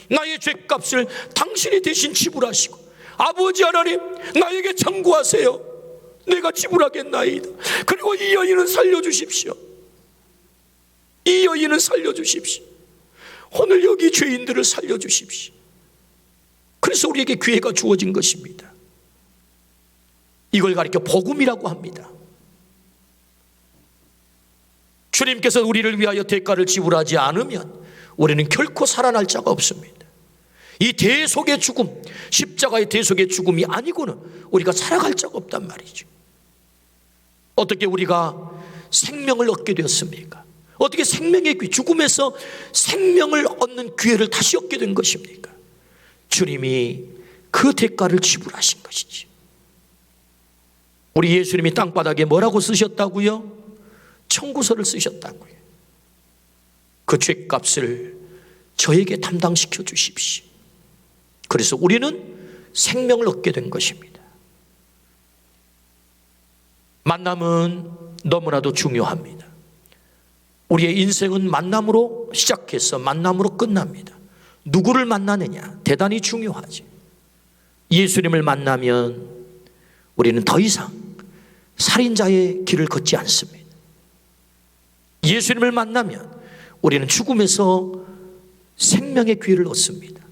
나의 죄값을 당신이 대신 지불하시고, 아버지 하나님 나에게 청구하세요. 내가 지불하겠나이다. 그리고 이 여인은 살려주십시오. 이 여인은 살려주십시오. 오늘 여기 죄인들을 살려주십시오. 그래서 우리에게 기회가 주어진 것입니다. 이걸 가리켜 복음이라고 합니다. 주님께서 우리를 위하여 대가를 지불하지 않으면 우리는 결코 살아날 자가 없습니다. 이 대속의 죽음, 십자가의 대속의 죽음이 아니고는 우리가 살아갈 자가 없단 말이죠. 어떻게 우리가 생명을 얻게 되었습니까? 어떻게 생명의 기, 죽음에서 생명을 얻는 기회를 다시 얻게 된 것입니까? 주님이 그 대가를 지불하신 것이지. 우리 예수님이 땅바닥에 뭐라고 쓰셨다고요? 청구서를 쓰셨다고요. 그 죄값을 저에게 담당시켜 주십시오. 그래서 우리는 생명을 얻게 된 것입니다. 만남은 너무나도 중요합니다. 우리의 인생은 만남으로 시작해서 만남으로 끝납니다. 누구를 만나느냐 대단히 중요하지. 예수님을 만나면 우리는 더 이상 살인자의 길을 걷지 않습니다. 예수님을 만나면 우리는 죽음에서 생명의 기회를 얻습니다.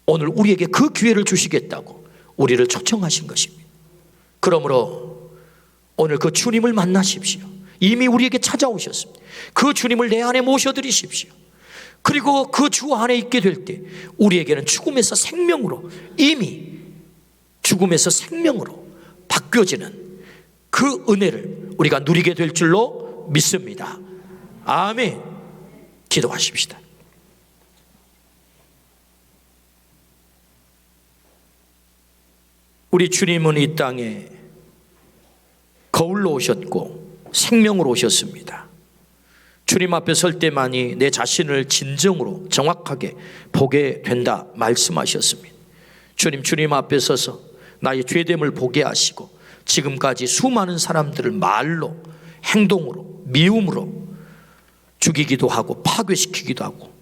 오늘 우리에게 그 기회를 주시겠다고 우리를 초청하신 것입니다. 그러므로 오늘 그 주님을 만나십시오. 이미 우리에게 찾아오셨습니다. 그 주님을 내 안에 모셔드리십시오. 그리고 그 주 안에 있게 될 때 우리에게는 죽음에서 생명으로, 이미 죽음에서 생명으로 바뀌어지는 그 은혜를 우리가 누리게 될 줄로 믿습니다. 아멘. 기도하십시다. 우리 주님은 이 땅에 거울로 오셨고 생명으로 오셨습니다. 주님 앞에 설 때만이 내 자신을 진정으로 정확하게 보게 된다 말씀하셨습니다. 주님 앞에 서서 나의 죄됨을 보게 하시고 지금까지 수많은 사람들을 말로, 행동으로, 미움으로 죽이기도 하고 파괴시키기도 하고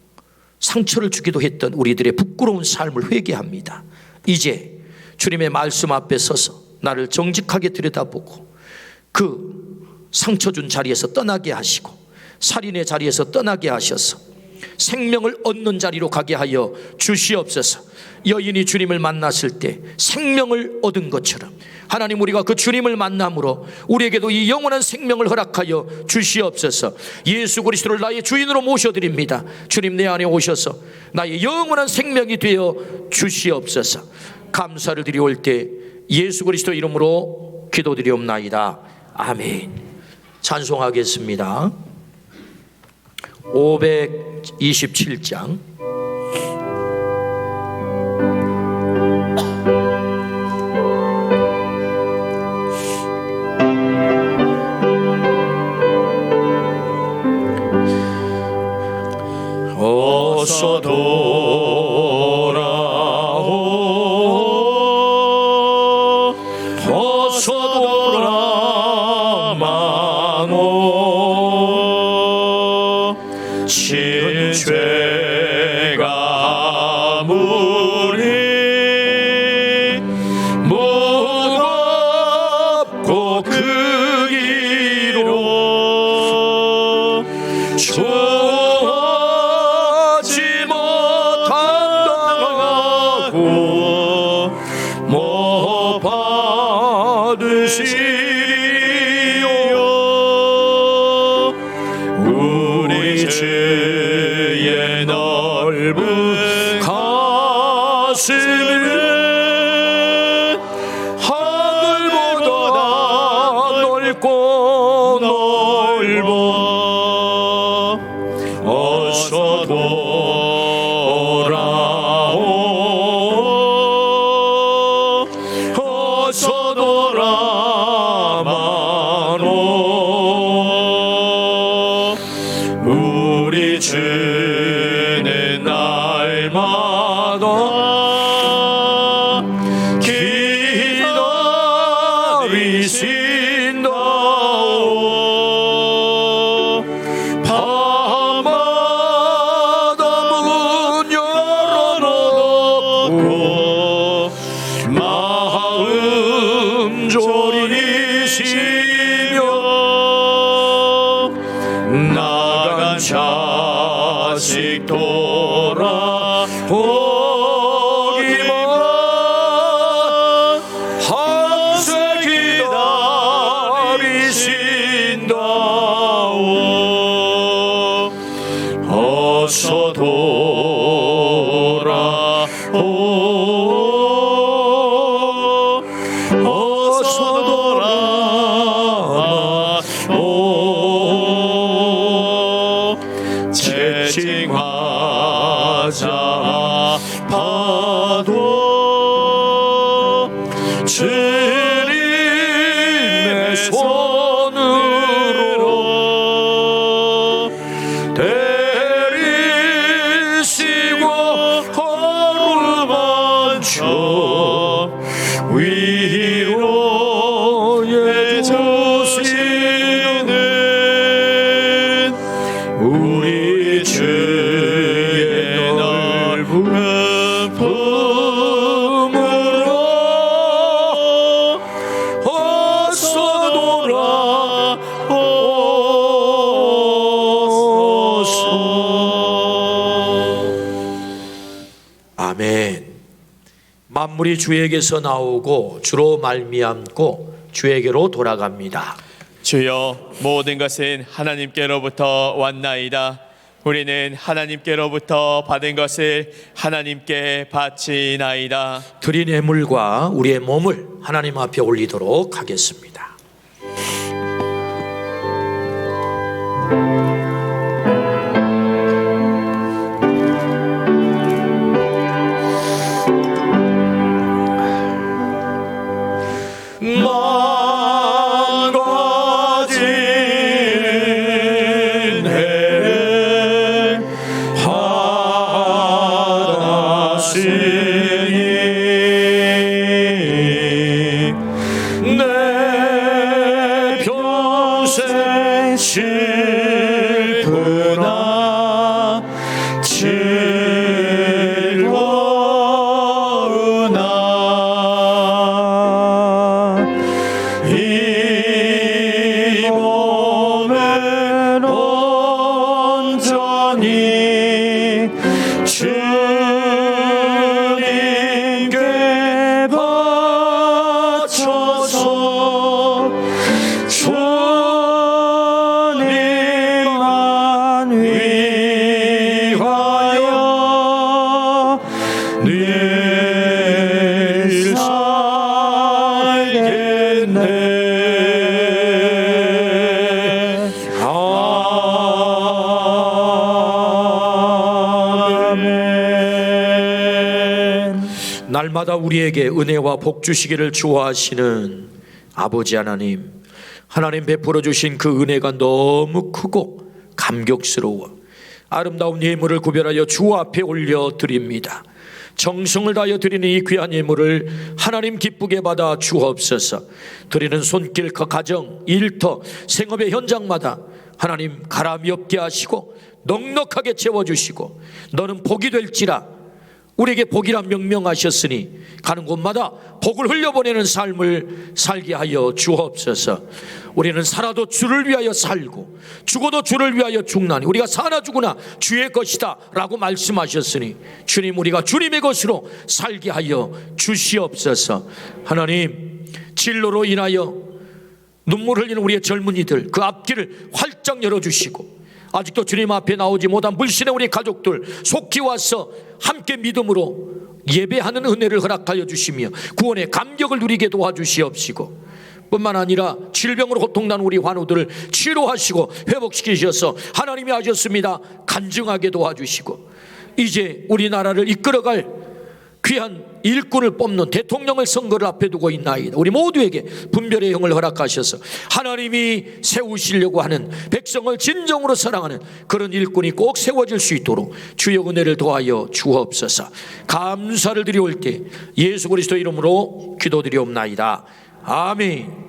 상처를 주기도 했던 우리들의 부끄러운 삶을 회개합니다. 이제 주님의 말씀 앞에 서서 나를 정직하게 들여다보고 그 상처 준 자리에서 떠나게 하시고 살인의 자리에서 떠나게 하셔서 생명을 얻는 자리로 가게 하여 주시옵소서. 여인이 주님을 만났을 때 생명을 얻은 것처럼 하나님, 우리가 그 주님을 만남으로 우리에게도 이 영원한 생명을 허락하여 주시옵소서. 예수 그리스도를 나의 주인으로 모셔드립니다. 주님 내 안에 오셔서 나의 영원한 생명이 되어 주시옵소서. 감사를 드리올 때 예수 그리스도 이름으로 기도드리옵나이다. 아멘. 찬송하겠습니다. 527장. 어서 가슴은 하늘보다 넓고 넓어 어서 돌아오 어서 돌아마노 우리 주는 날마다 기다리신다오 밤마다 문 열어놓고 마음 졸이시며 나간 자식 돌아오기만 항상 기다리신다오 어서 돌아오 어서 돌아오 채찍맞아 파도 주님의 손으로 데리시고 어루만져 위로해 주시는 우리 주의 넓은 품으로 어서 돌아오소서. 아멘. 만물이 주에게서 나오고 주로 말미암고 주에게로 돌아갑니다. 주여, 모든 것은 하나님께로부터 왔나이다. 우리는 하나님께로부터 받은 것을 하나님께 바치나이다. 드린 예물과 우리의 몸을 하나님 앞에 올리도록 하겠습니다. 망가진 해 하나시니 내 평생 슬프나 즐거우나 이 몸은 온전히 주님께 바쳐서 주님만 위하여 늘 살겠네. 아멘. 날마다 우리에게 은혜와 복 주시기를 좋아하시는 아버지 하나님, 하나님 베풀어 주신 그 은혜가 너무 크고 감격스러워 아름다운 예물을 구별하여 주 앞에 올려드립니다. 정성을 다하여 드리는 이 귀한 예물을 하나님 기쁘게 받아 주옵소서. 드리는 손길, 그 가정, 일터, 생업의 현장마다 하나님 가람이 없게 하시고 넉넉하게 채워주시고 너는 복이 될지라 우리에게 복이라 명명하셨으니 가는 곳마다 복을 흘려보내는 삶을 살게 하여 주옵소서. 우리는 살아도 주를 위하여 살고 죽어도 주를 위하여 죽나니 우리가 사나 죽으나 주의 것이다 라고 말씀하셨으니 주님, 우리가 주님의 것으로 살게 하여 주시옵소서. 하나님, 진로로 인하여 눈물 흘리는 우리의 젊은이들 그 앞길을 활짝 열어주시고 아직도 주님 앞에 나오지 못한 불신의 우리 가족들 속히 와서 함께 믿음으로 예배하는 은혜를 허락하여 주시며 구원의 감격을 누리게 도와주시옵시고, 뿐만 아니라 질병으로 고통나는 우리 환우들을 치료하시고 회복시키셔서 하나님이 하셨습니다 간증하게 도와주시고, 이제 우리나라를 이끌어갈 귀한 일꾼을 뽑는 대통령을 선거를 앞에 두고 있나이다. 우리 모두에게 분별의 영을 허락하셔서 하나님이 세우시려고 하는 백성을 진정으로 사랑하는 그런 일꾼이 꼭 세워질 수 있도록 주의 은혜를 도하여 주옵소서. 감사를 드리올 때 예수 그리스도 이름으로 기도드리옵나이다. 아멘.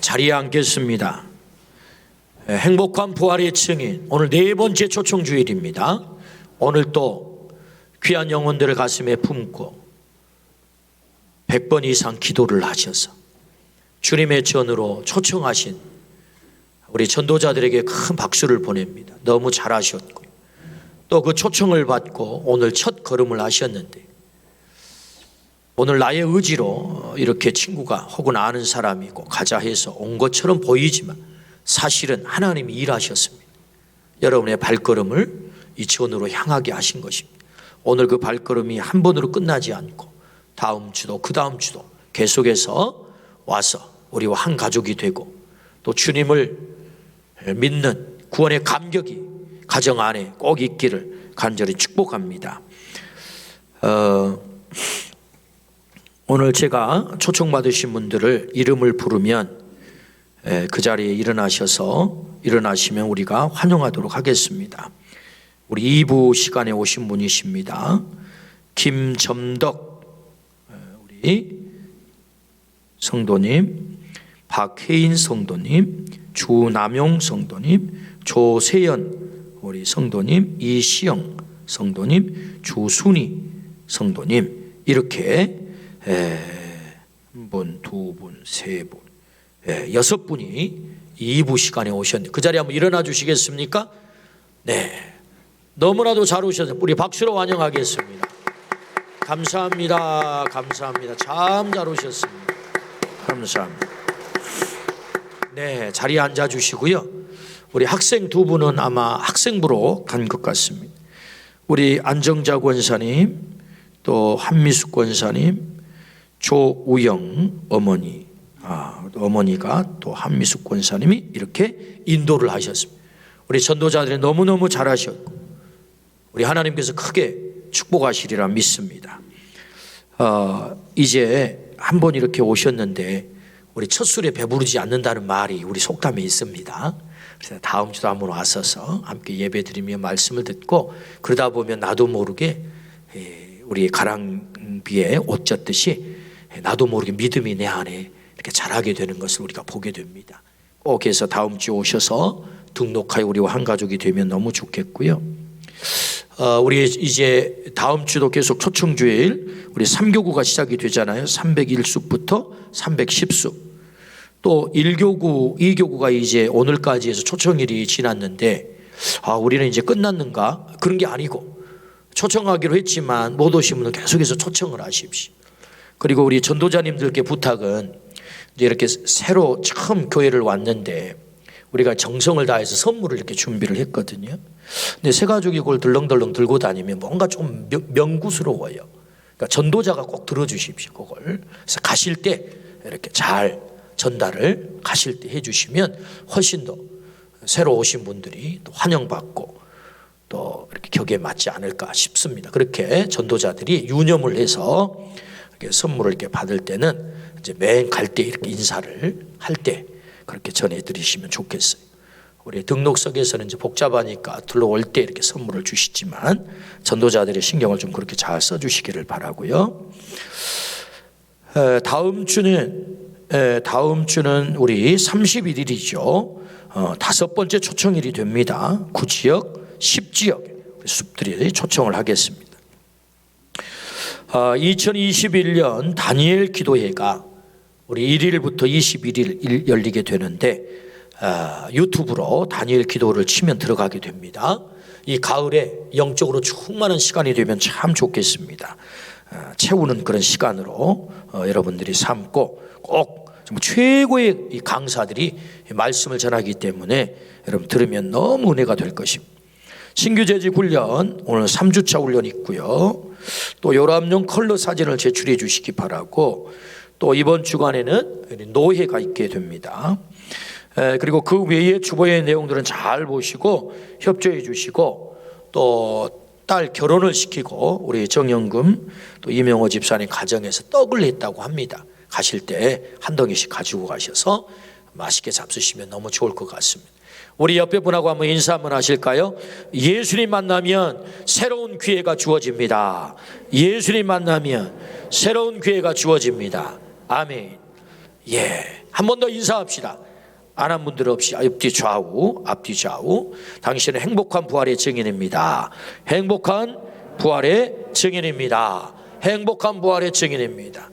자리에 앉겠습니다. 행복한 부활의 증인, 오늘 네 번째 초청주일입니다. 오늘 또 귀한 영혼들을 가슴에 품고 100번 이상 기도를 하셔서 주님의 전으로 초청하신 우리 전도자들에게 큰 박수를 보냅니다. 너무 잘하셨고요. 또 그 초청을 받고 오늘 첫 걸음을 하셨는데, 오늘 나의 의지로 이렇게 친구가 혹은 아는 사람이고 가자 해서 온 것처럼 보이지만 사실은 하나님이 일하셨습니다. 여러분의 발걸음을 이 전으로 향하게 하신 것입니다. 오늘 그 발걸음이 한 번으로 끝나지 않고 다음 주도 그 다음 주도 계속해서 와서 우리와 한 가족이 되고 또 주님을 믿는 구원의 감격이 가정 안에 꼭 있기를 간절히 축복합니다. 오늘 제가 초청받으신 분들을 이름을 부르면 그 자리에 일어나시면 우리가 환영하도록 하겠습니다. 우리 2부 시간에 오신 분이십니다. 김점덕 우리 성도님, 박혜인 성도님, 주남용 성도님, 조세연 우리 성도님, 이시영 성도님, 주순이 성도님, 이렇게 한 분, 두 분, 세 분, 6분이 2부 시간에 오셨는데 그 자리에 한번 일어나 주시겠습니까? 네, 너무나도 잘 오셔서 우리 박수로 환영하겠습니다. 감사합니다. 감사합니다. 참 잘 오셨습니다. 감사합니다. 네, 자리에 앉아 주시고요. 우리 학생 두 분은 아마 학생부로 간 것 같습니다. 우리 안정자 권사님, 또 한미숙 권사님, 조우영 어머니, 어머니가 또 한미숙 권사님이 이렇게 인도를 하셨습니다. 우리 전도자들이 너무너무 잘하셨고 우리 하나님께서 크게 축복하시리라 믿습니다. 이제 한번 이렇게 오셨는데 우리 첫 술에 배부르지 않는다는 말이 우리 속담에 있습니다. 그래서 다음 주도 한번 왔어서 함께 예배드리며 말씀을 듣고 그러다 보면 나도 모르게 우리 가랑비에 옷 젖듯이 나도 모르게 믿음이 내 안에 이렇게 자라게 되는 것을 우리가 보게 됩니다. 꼭 해서 다음 주에 오셔서 등록하여 우리와 한 가족이 되면 너무 좋겠고요. 우리 이제 다음 주도 계속 초청주일 우리 3교구가 시작이 되잖아요. 301수부터 310수. 또 1교구, 2교구가 이제 오늘까지 해서 초청일이 지났는데 우리는 이제 끝났는가? 그런 게 아니고 초청하기로 했지만 못 오신 분은 계속해서 초청을 하십시오. 그리고 우리 전도자님들께 부탁은 이제 이렇게 새로 처음 교회를 왔는데 우리가 정성을 다해서 선물을 이렇게 준비를 했거든요. 근데 새 가족이 그걸 덜렁덜렁 들고 다니면 뭔가 좀 명구스러워요. 그러니까 전도자가 꼭 들어주십시오. 그걸. 그래서 가실 때 이렇게 잘 전달을 가실 때 해주시면 훨씬 더 새로 오신 분들이 또 환영받고 또 이렇게 격에 맞지 않을까 싶습니다. 그렇게 전도자들이 유념을 해서 이렇게 선물을 이렇게 받을 때는 이제 맨 갈 때 이렇게 인사를 할 때 그렇게 전해드리시면 좋겠어요. 우리 등록석에서는 이제 복잡하니까 들러올 때 이렇게 선물을 주시지만 전도자들의 신경을 좀 그렇게 잘 써주시기를 바라고요. 다음 주는 우리 31일이죠. 5번째 초청일이 됩니다. 9지역, 10지역 숲들이 초청을 하겠습니다. 2021년 다니엘 기도회가 우리 1일부터 21일 열리게 되는데 유튜브로 다니엘 기도를 치면 들어가게 됩니다. 이 가을에 영적으로 충만한 시간이 되면 참 좋겠습니다. 채우는 그런 시간으로 여러분들이 삼고 꼭 정말 최고의 이 강사들이 말씀을 전하기 때문에 여러분 들으면 너무 은혜가 될 것입니다. 신규 재직 훈련 오늘 3주차 훈련 있고요. 또 요람용 컬러 사진을 제출해 주시기 바라고, 또 이번 주간에는 노회가 있게 됩니다. 그리고 그 외에 주보의 내용들은 잘 보시고 협조해 주시고, 또 딸 결혼을 시키고 우리 정영금 또 이명호 집사님 가정에서 떡을 냈다고 합니다. 가실 때 한 덩이씩 가지고 가셔서 맛있게 잡수시면 너무 좋을 것 같습니다. 우리 옆에 분하고 한번 인사 한번 하실까요? 예수님 만나면 새로운 기회가 주어집니다. 예수님 만나면 새로운 기회가 주어집니다. 아멘. 예, 한 번 더 인사합시다. 안 한 분들 없이 앞뒤 좌우, 앞뒤 좌우. 당신은 행복한 부활의 증인입니다. 행복한 부활의 증인입니다. 행복한 부활의 증인입니다.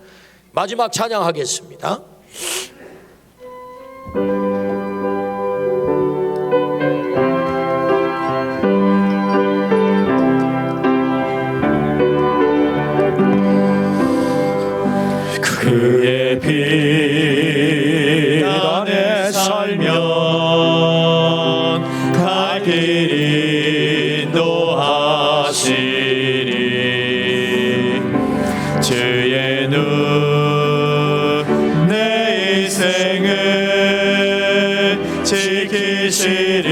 마지막 찬양하겠습니다. 그의 빛 안에 살면 갈 길 인도하시리. 주의 눈 내 인생을 지키시리.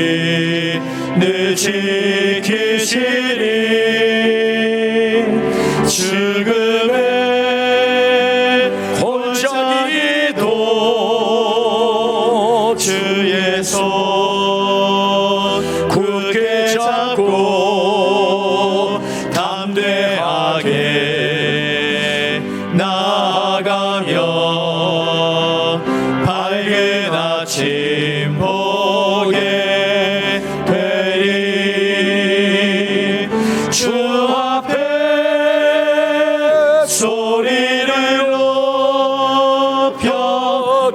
늘 지키시리. 죽음의 주의 손 굳게 잡고 담대하게 나아가며 밝은 아침 보게 되리. 주 앞에 소리를 높여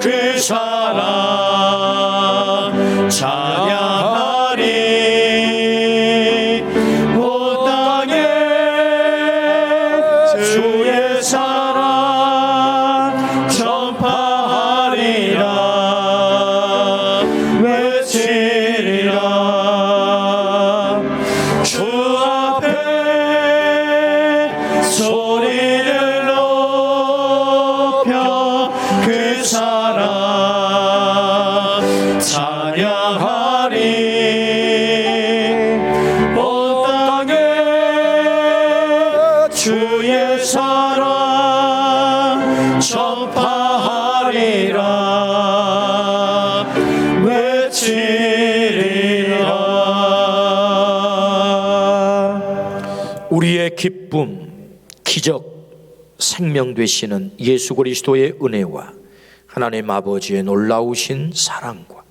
그 사랑 찬양하리. 온 땅에 주의 사랑 전파하리라. 외치리라. 주 앞에 소리를 높여 그 사랑 찬양하리. 온 땅에 주의 사랑 전파하리라. 외치리라. 우리의 기쁨, 기적, 생명 되시는 예수 그리스도의 은혜와 하나님 아버지의 놀라우신 사랑과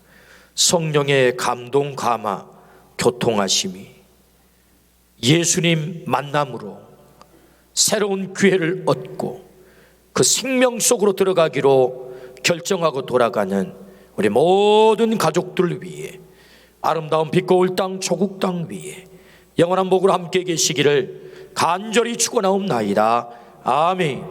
성령의 감동, 감화, 교통하심이 예수님 만남으로 새로운 기회를 얻고 그 생명 속으로 들어가기로 결정하고 돌아가는 우리 모든 가족들 위해, 아름다운 빛거울 땅 조국 땅 위에 영원한 복으로 함께 계시기를 간절히 축원하옵나이다. 아멘.